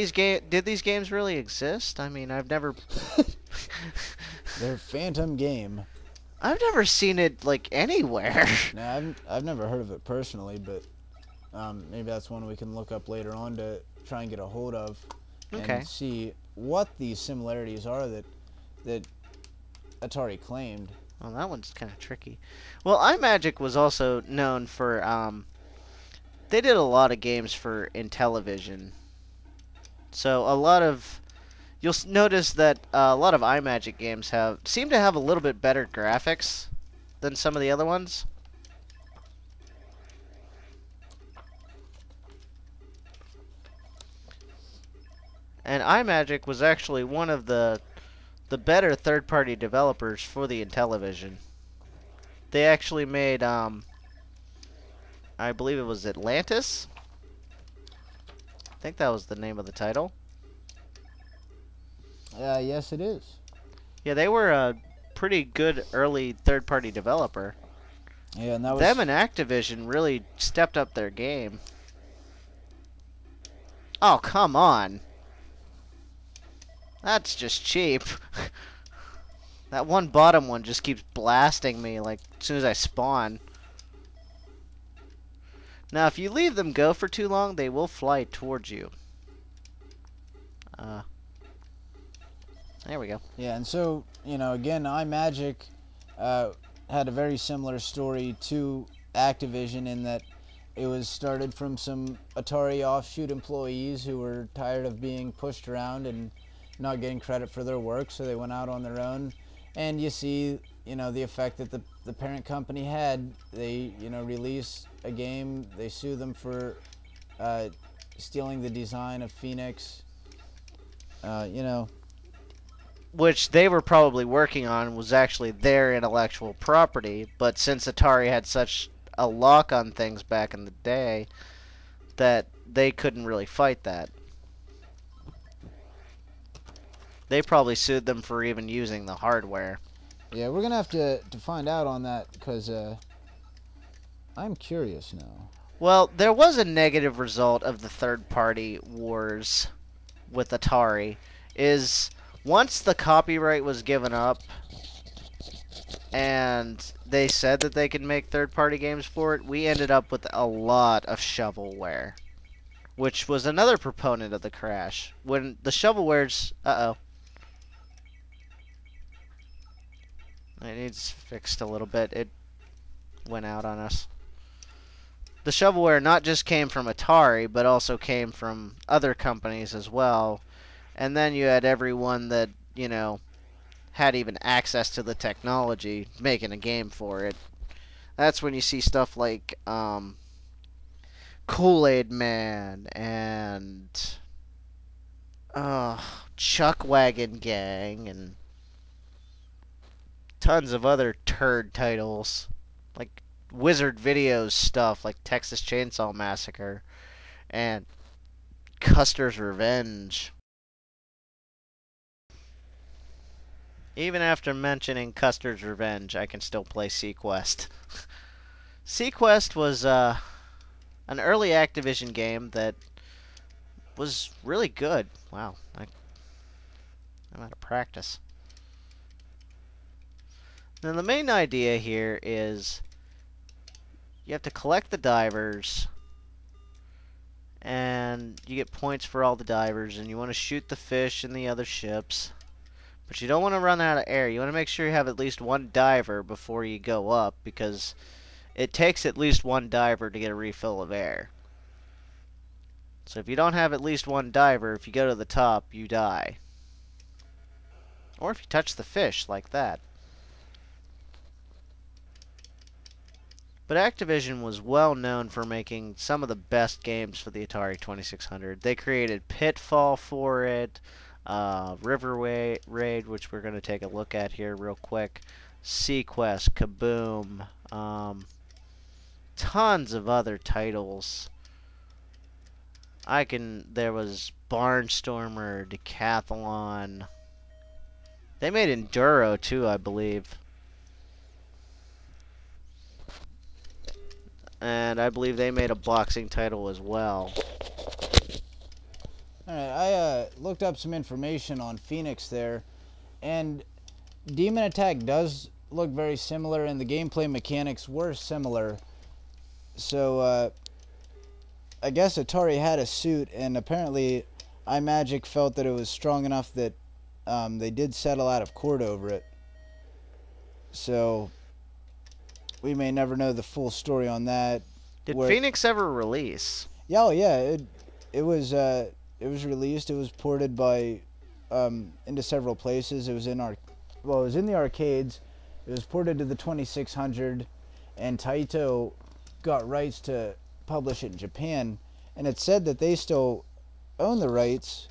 these games really exist? I mean, I've never... Their Phantom game. I've never seen it, like, anywhere. No, I've never heard of it personally, but maybe that's one we can look up later on to try and get a hold of and see what these similarities are that Atari claimed. Well, that one's kind of tricky. Well, iMagic was also known for, they did a lot of games for Intellivision. So a lot of... You'll notice that a lot of iMagic games seem to have a little bit better graphics than some of the other ones. And iMagic was actually one of the better third-party developers for the Intellivision. They actually made, I believe it was Atlantis. I think that was the name of the title. Yes, it is. Yeah, they were a pretty good early third-party developer. Yeah, and that was... Them and Activision really stepped up their game. Oh, come on. That's just cheap. That one bottom one just keeps blasting me like as soon as I spawn. Now, if you leave them go for too long, they will fly towards you. There we go. Yeah, and so, you know, again, iMagic had a very similar story to Activision in that it was started from some Atari offshoot employees who were tired of being pushed around and not getting credit for their work, so they went out on their own. And you see, you know, the effect that the parent company had. They, you know, release a game, they sue them for stealing the design of Phoenix. You know, which they were probably working on, was actually their intellectual property. But since Atari had such a lock on things back in the day, that they couldn't really fight that. They probably sued them for even using the hardware. Yeah, we're gonna have to find out on that, because I'm curious now. Well, there was a negative result of the third-party wars with Atari, is once the copyright was given up and they said that they could make third-party games for it, we ended up with a lot of shovelware, which was another proponent of the crash. When the shovelware's... Uh-oh. It needs fixed a little bit. It went out on us. The shovelware not just came from Atari, but also came from other companies as well. And then you had everyone that, you know, had even access to the technology making a game for it. That's when you see stuff like Kool-Aid Man and Chuck Wagon Gang and tons of other turd titles, like Wizard Videos stuff, like Texas Chainsaw Massacre and Custer's Revenge. Even after mentioning Custer's Revenge, I can still play Seaquest. Seaquest was an early Activision game that was really good. Wow, I'm out of practice. Now the main idea here is you have to collect the divers, and you get points for all the divers, and you want to shoot the fish and the other ships. But you don't want to run out of air. You want to make sure you have at least one diver before you go up, because it takes at least one diver to get a refill of air. So if you don't have at least one diver, if you go to the top, you die. Or if you touch the fish, like that. But Activision was well known for making some of the best games for the Atari 2600. They created Pitfall for it, River Raid, which we're going to take a look at here real quick, Seaquest, Kaboom, tons of other titles. There was Barnstormer, Decathlon. They made Enduro too, I believe. And I believe they made a boxing title as well. Alright, I looked up some information on Phoenix there, and Demon Attack does look very similar, and the gameplay mechanics were similar. So, I guess Atari had a suit, and apparently iMagic felt that it was strong enough that they did settle out of court over it. So we may never know the full story on that. Did Phoenix ever release? Yeah, oh yeah, it was released. It was ported by into several places. It was in it was in the arcades. It was ported to the 2600, and Taito got rights to publish it in Japan. And it said that they still own the rights,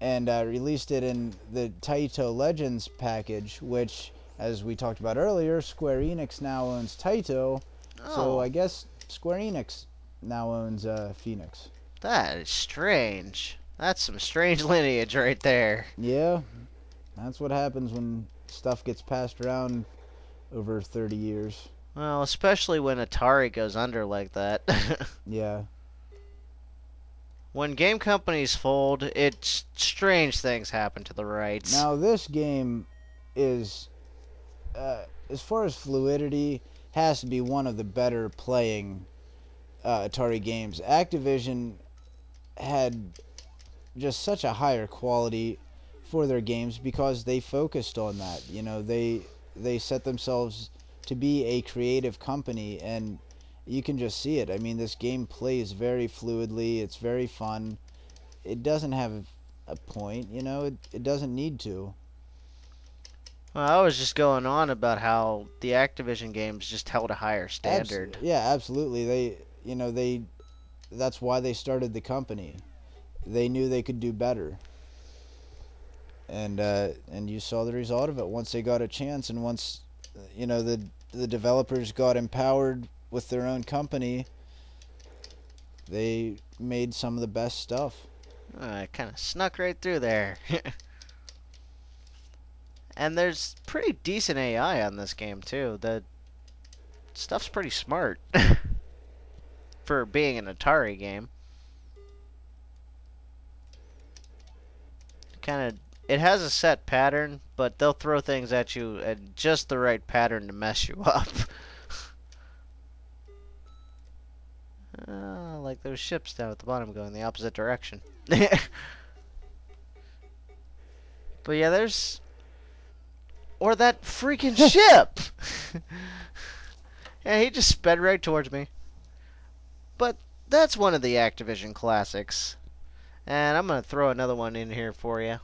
and released it in the Taito Legends package, which, as we talked about earlier, Square Enix now owns Taito. Oh. So I guess Square Enix now owns Phoenix. That is strange. That's some strange lineage right there. Yeah, that's what happens when stuff gets passed around over 30 years. Well, especially when Atari goes under like that. Yeah. When game companies fold, strange things happen to the rights. Now this game is, as far as fluidity, has to be one of the better playing Atari games. Activision had just such a higher quality for their games because they focused on that. You know, they set themselves to be a creative company, and you can just see it. I mean, this game plays very fluidly. It's very fun. It doesn't have a point, you know. It doesn't need to. Well, I was just going on about how the Activision games just held a higher standard. Yeah, absolutely. That's why they started the company. They knew they could do better. and you saw the result of it once they got a chance, and once the developers got empowered with their own company, they made some of the best stuff. I kind of snuck right through there. And there's pretty decent AI on this game too. The stuff's pretty smart for being an Atari game. It has a set pattern, but they'll throw things at you at just the right pattern to mess you up. Like those ships down at the bottom going the opposite direction. But yeah, there's... Or that freaking ship! Yeah, he just sped right towards me. But that's one of the Activision classics. And I'm going to throw another one in here for you.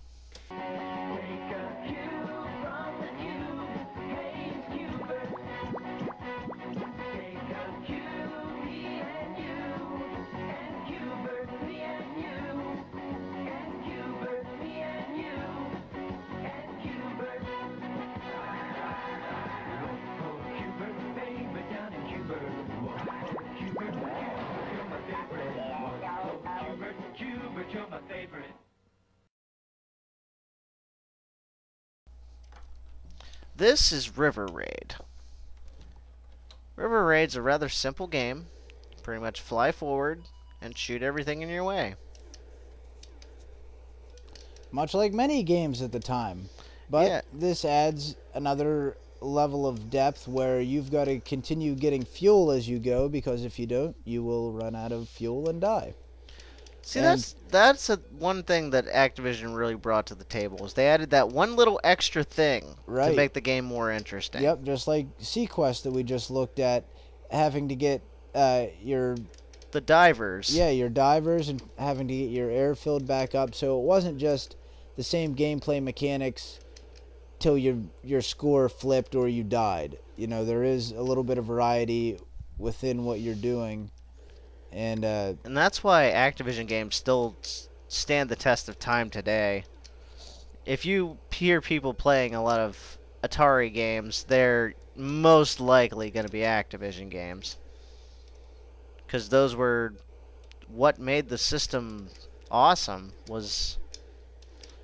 This is River Raid. River Raid's a rather simple game. Pretty much fly forward and shoot everything in your way. Much like many games at the time. But yeah, this adds another level of depth where you've got to continue getting fuel as you go, because if you don't, you will run out of fuel and die. See, that's one thing that Activision really brought to the table, is they added that one little extra thing to make the game more interesting. Yep, just like Seaquest that we just looked at, having to get the divers. Yeah, your divers, and having to get your air filled back up. So it wasn't just the same gameplay mechanics till your score flipped or you died. You know, there is a little bit of variety within what you're doing. And that's why Activision games still stand the test of time today. If you hear people playing a lot of Atari games, they're most likely going to be Activision games. Because those were what made the system awesome, was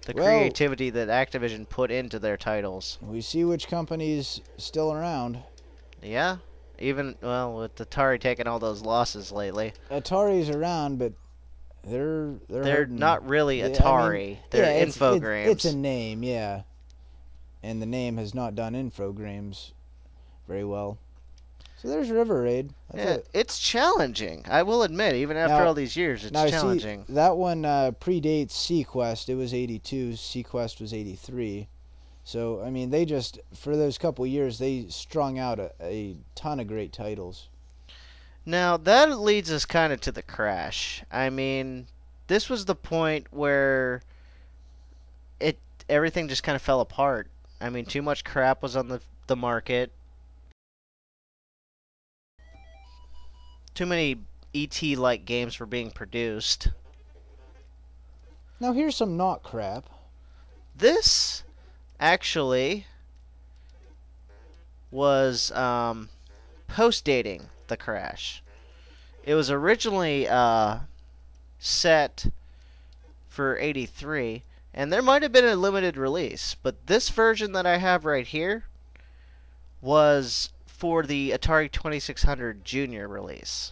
the creativity that Activision put into their titles. We see which company's still around. Yeah. Even, well, with Atari taking all those losses lately. Atari's around, but they're not really Atari. They're Infogrames. It's a name, yeah. And the name has not done Infogrames very well. So there's River Raid. It's challenging. I will admit, even after all these years, it's challenging. See, that one predates Seaquest. It was 82. Seaquest was 83. So, I mean, they just, for those couple years, they strung out a ton of great titles. Now, that leads us kind of to the crash. I mean, this was the point where everything just kind of fell apart. I mean, too much crap was on the market. Too many ET-like games were being produced. Now, here's some not crap. This actually was post-dating the crash. It was originally set for 83, and there might have been a limited release, but this version that I have right here was for the Atari 2600 Junior release.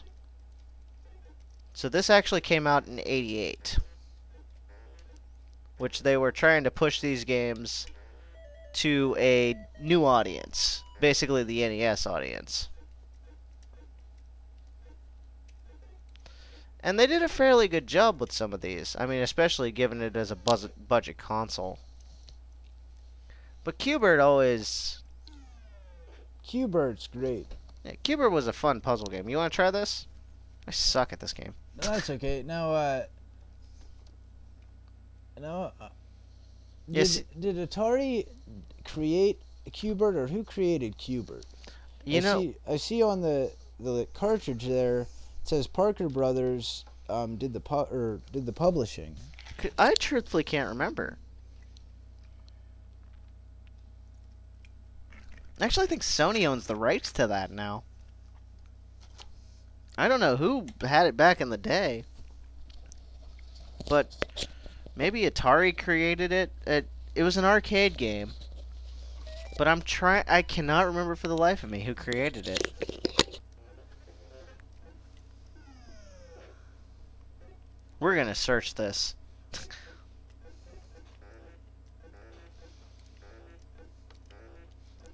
So this actually came out in 88, which they were trying to push these games to a new audience, basically the NES audience. And they did a fairly good job with some of these. I mean, especially given it as a budget console. But Qbert's great. Yeah, Qbert was a fun puzzle game. You want to try this? I suck at this game. No, that's okay. Now, did Atari create Qbert, or who created Qbert? I see on the cartridge there, it says Parker Brothers did the publishing. I truthfully can't remember. Actually, I think Sony owns the rights to that now. I don't know who had it back in the day. But maybe Atari created it. It was an arcade game. But I cannot remember for the life of me who created it. We're gonna search this.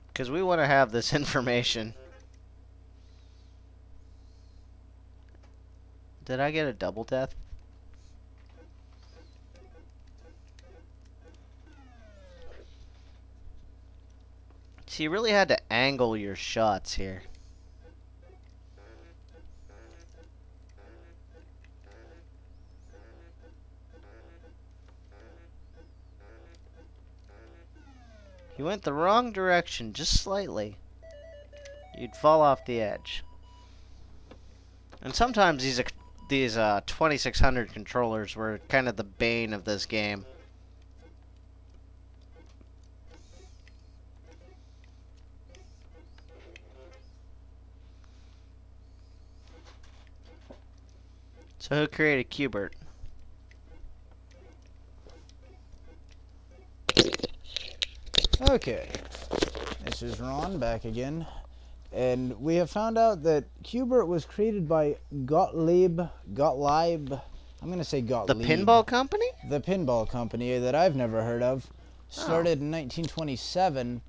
Because we want to have this information. Did I get a double death? So you really had to angle your shots here. You went the wrong direction, just slightly. You'd fall off the edge. And sometimes these 2600 controllers were kind of the bane of this game. So who created Qbert? Okay, this is Ron back again, and we have found out that Qbert was created by Gottlieb, I'm going to say Gottlieb. The pinball company? The pinball company that I've never heard of. Started in 1927,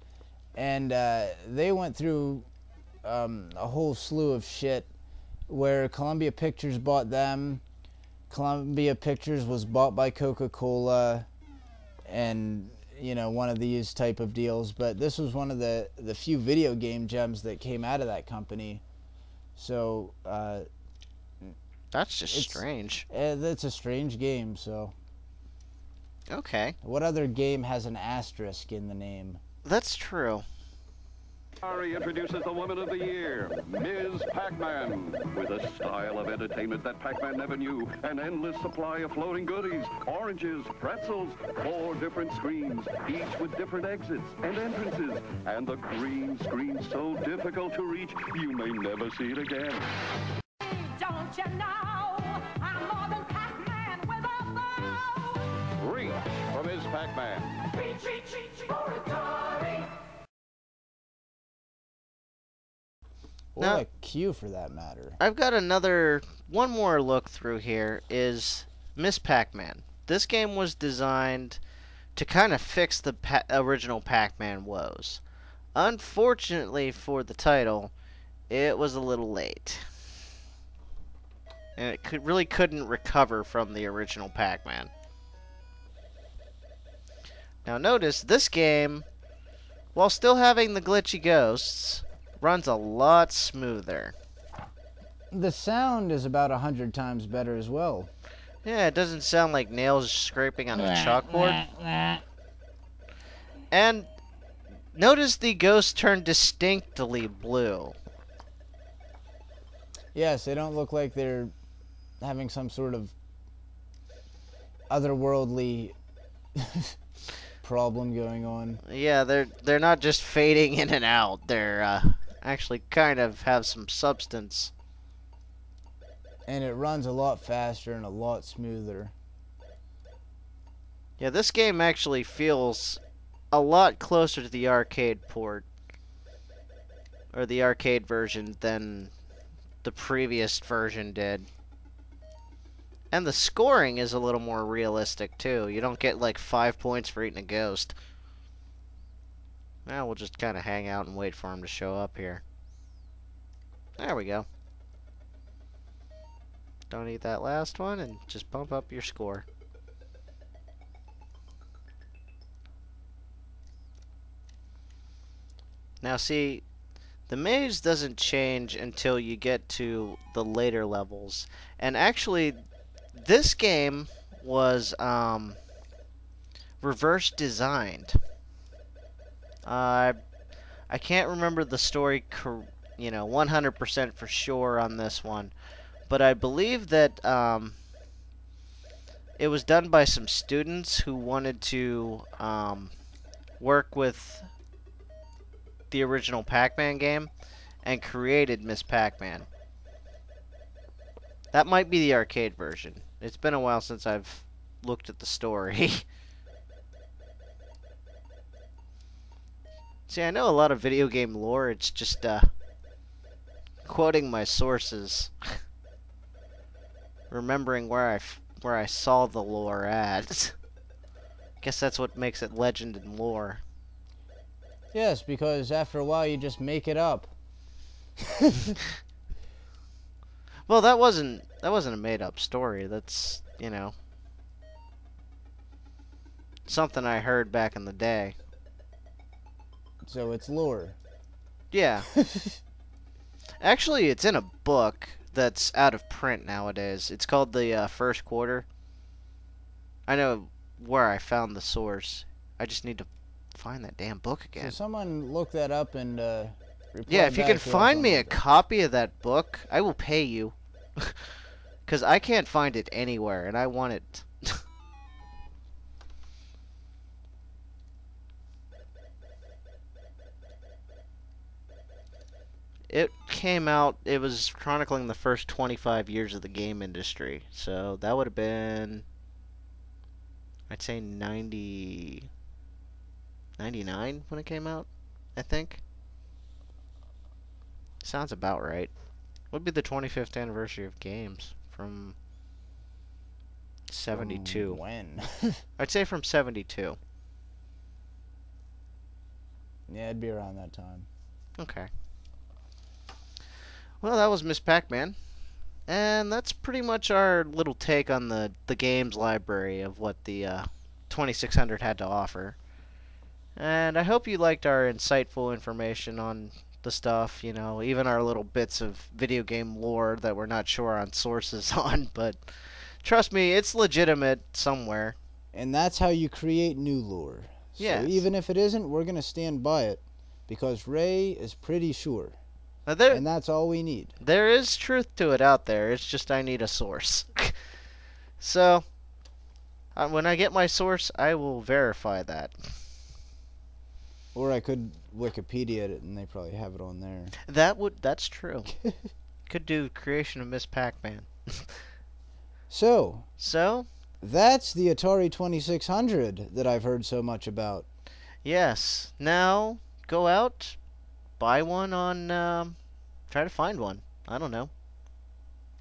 and they went through a whole slew of shit where Columbia Pictures bought them. Columbia Pictures was bought by Coca-Cola, and you know, one of these type of deals. But this was one of the few video game gems that came out of that company. So that's just strange. That's a strange game. So okay, what other game has an asterisk in the name? That's true. Atari introduces the Woman of the Year, Ms. Pac-Man. With a style of entertainment that Pac-Man never knew, an endless supply of floating goodies, oranges, pretzels, 4 different screens, each with different exits and entrances, and the green screen so difficult to reach, you may never see it again. Don't you know I'm more than Pac-Man with a bow? Reach for Ms. Pac-Man. Reach for Atari. Or Now, a Q for that matter. I've got one more look through here is Miss Pac-Man. This game was designed to kind of fix the original Pac-Man woes. Unfortunately for the title, it was a little late. And it really couldn't recover from the original Pac-Man. Now notice, this game, while still having the glitchy ghosts, runs a lot smoother. The sound is about 100 times better as well. Yeah, it doesn't sound like nails scraping on a chalkboard. And notice the ghosts turn distinctly blue. Yes, they don't look like they're having some sort of otherworldly problem going on. Yeah, they're not just fading in and out. They're actually kind of have some substance. And it runs a lot faster and a lot smoother. Yeah, this game actually feels a lot closer to the arcade port, or the arcade version, than the previous version did. And the scoring is a little more realistic too. You don't get like 5 points for eating a ghost. Now we'll just kind of hang out and wait for him to show up here. There we go. Don't eat that last one and just bump up your score. Now see, the maze doesn't change until you get to the later levels. And actually, this game was reverse designed. I can't remember the story, 100% for sure on this one, but I believe that it was done by some students who wanted to work with took the original Pac-Man game and created Miss Pac-Man. That might be the arcade version. It's been a while since I've looked at the story. See, I know a lot of video game lore. It's just quoting my sources, remembering where I saw the lore at. Guess that's what makes it legend and lore. Yes, because after a while you just make it up. Well, that wasn't a made-up story. That's, you know, something I heard back in the day. So it's lore. Yeah. Actually, it's in a book that's out of print nowadays. It's called the First Quarter. I know where I found the source. I just need to find that damn book again. So someone look that up and yeah, if you can find me a copy of that book, I will pay you. Because I can't find it anywhere, and I want it. It came out, it was chronicling the first 25 years of the game industry. So that would have been, I'd say 99 when it came out, I think. Sounds about right. Would be the 25th anniversary of games from 72. When? I'd say from 72. Yeah, it'd be around that time. Okay. Well, that was Miss Pac-Man. And that's pretty much our little take on the games library of what the 2600 had to offer. And I hope you liked our insightful information on the stuff, you know, even our little bits of video game lore that we're not sure on sources on, but trust me, it's legitimate somewhere. And that's how you create new lore. Yes. So even if it isn't, we're going to stand by it, because Ray is pretty sure. And that's all we need. There is truth to it out there, it's just I need a source. So, when I get my source, I will verify that. Or I could Wikipedia it, and they probably have it on there. That's true. Could do creation of Miss Pac-Man. So, that's the Atari 2600 that I've heard so much about. Yes. Now, go out, buy one on, try to find one. I don't know.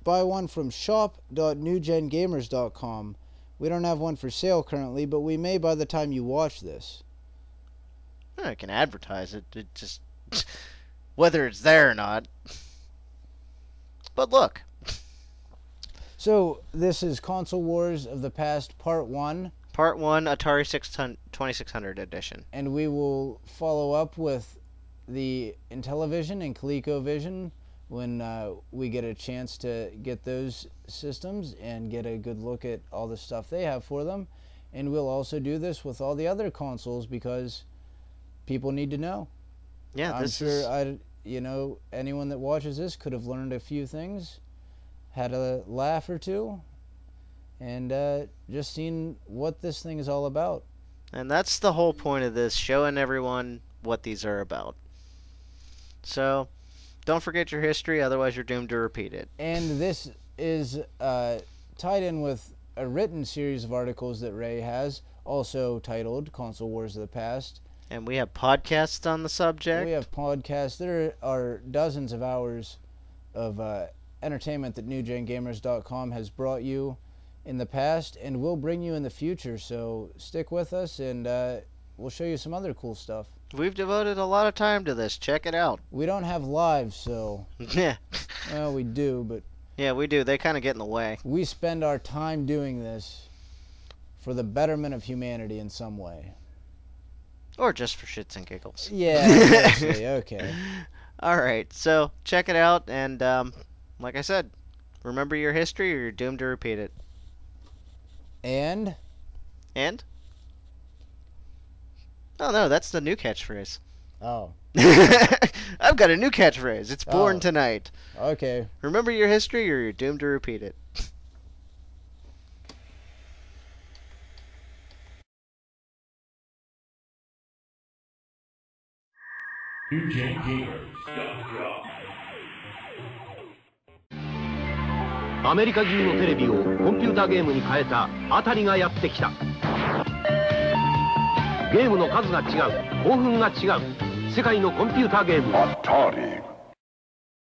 Buy one from shop.newgengamers.com. We don't have one for sale currently, but we may by the time you watch this. I can advertise it. It just whether it's there or not. But look. So this is Console Wars of the Past Part 1. Part 1, Atari 2600 edition. And we will follow up with the Intellivision and ColecoVision when we get a chance to get those systems and get a good look at all the stuff they have for them. And we'll also do this with all the other consoles because people need to know. Yeah, I'm sure anyone that watches this could have learned a few things, had a laugh or two, and just seen what this thing is all about. And that's the whole point of this, showing everyone what these are about. So, don't forget your history, otherwise you're doomed to repeat it. And this is tied in with a written series of articles that Ray has, also titled Console Wars of the Past. And we have podcasts on the subject. We have podcasts. There are dozens of hours of entertainment that NewGenGamers.com has brought you in the past and will bring you in the future. So stick with us and we'll show you some other cool stuff. We've devoted a lot of time to this. Check it out. We don't have lives, so... Yeah. Well, we do, but... Yeah, we do. They kind of get in the way. We spend our time doing this for the betterment of humanity in some way. Or just for shits and giggles. Yeah, actually, okay. Alright, so check it out, and like I said, remember your history or you're doomed to repeat it. And? And? Oh no, that's the new catchphrase. Oh. I've got a new catchphrase. It's born tonight. Okay. Remember your history or you're doomed to repeat it. アメリカ中のテレビをコンピュータゲームに変えたアタリがやってきた。ゲームの数が違う、興奮が違う、世界のコンピュータゲーム。Atari.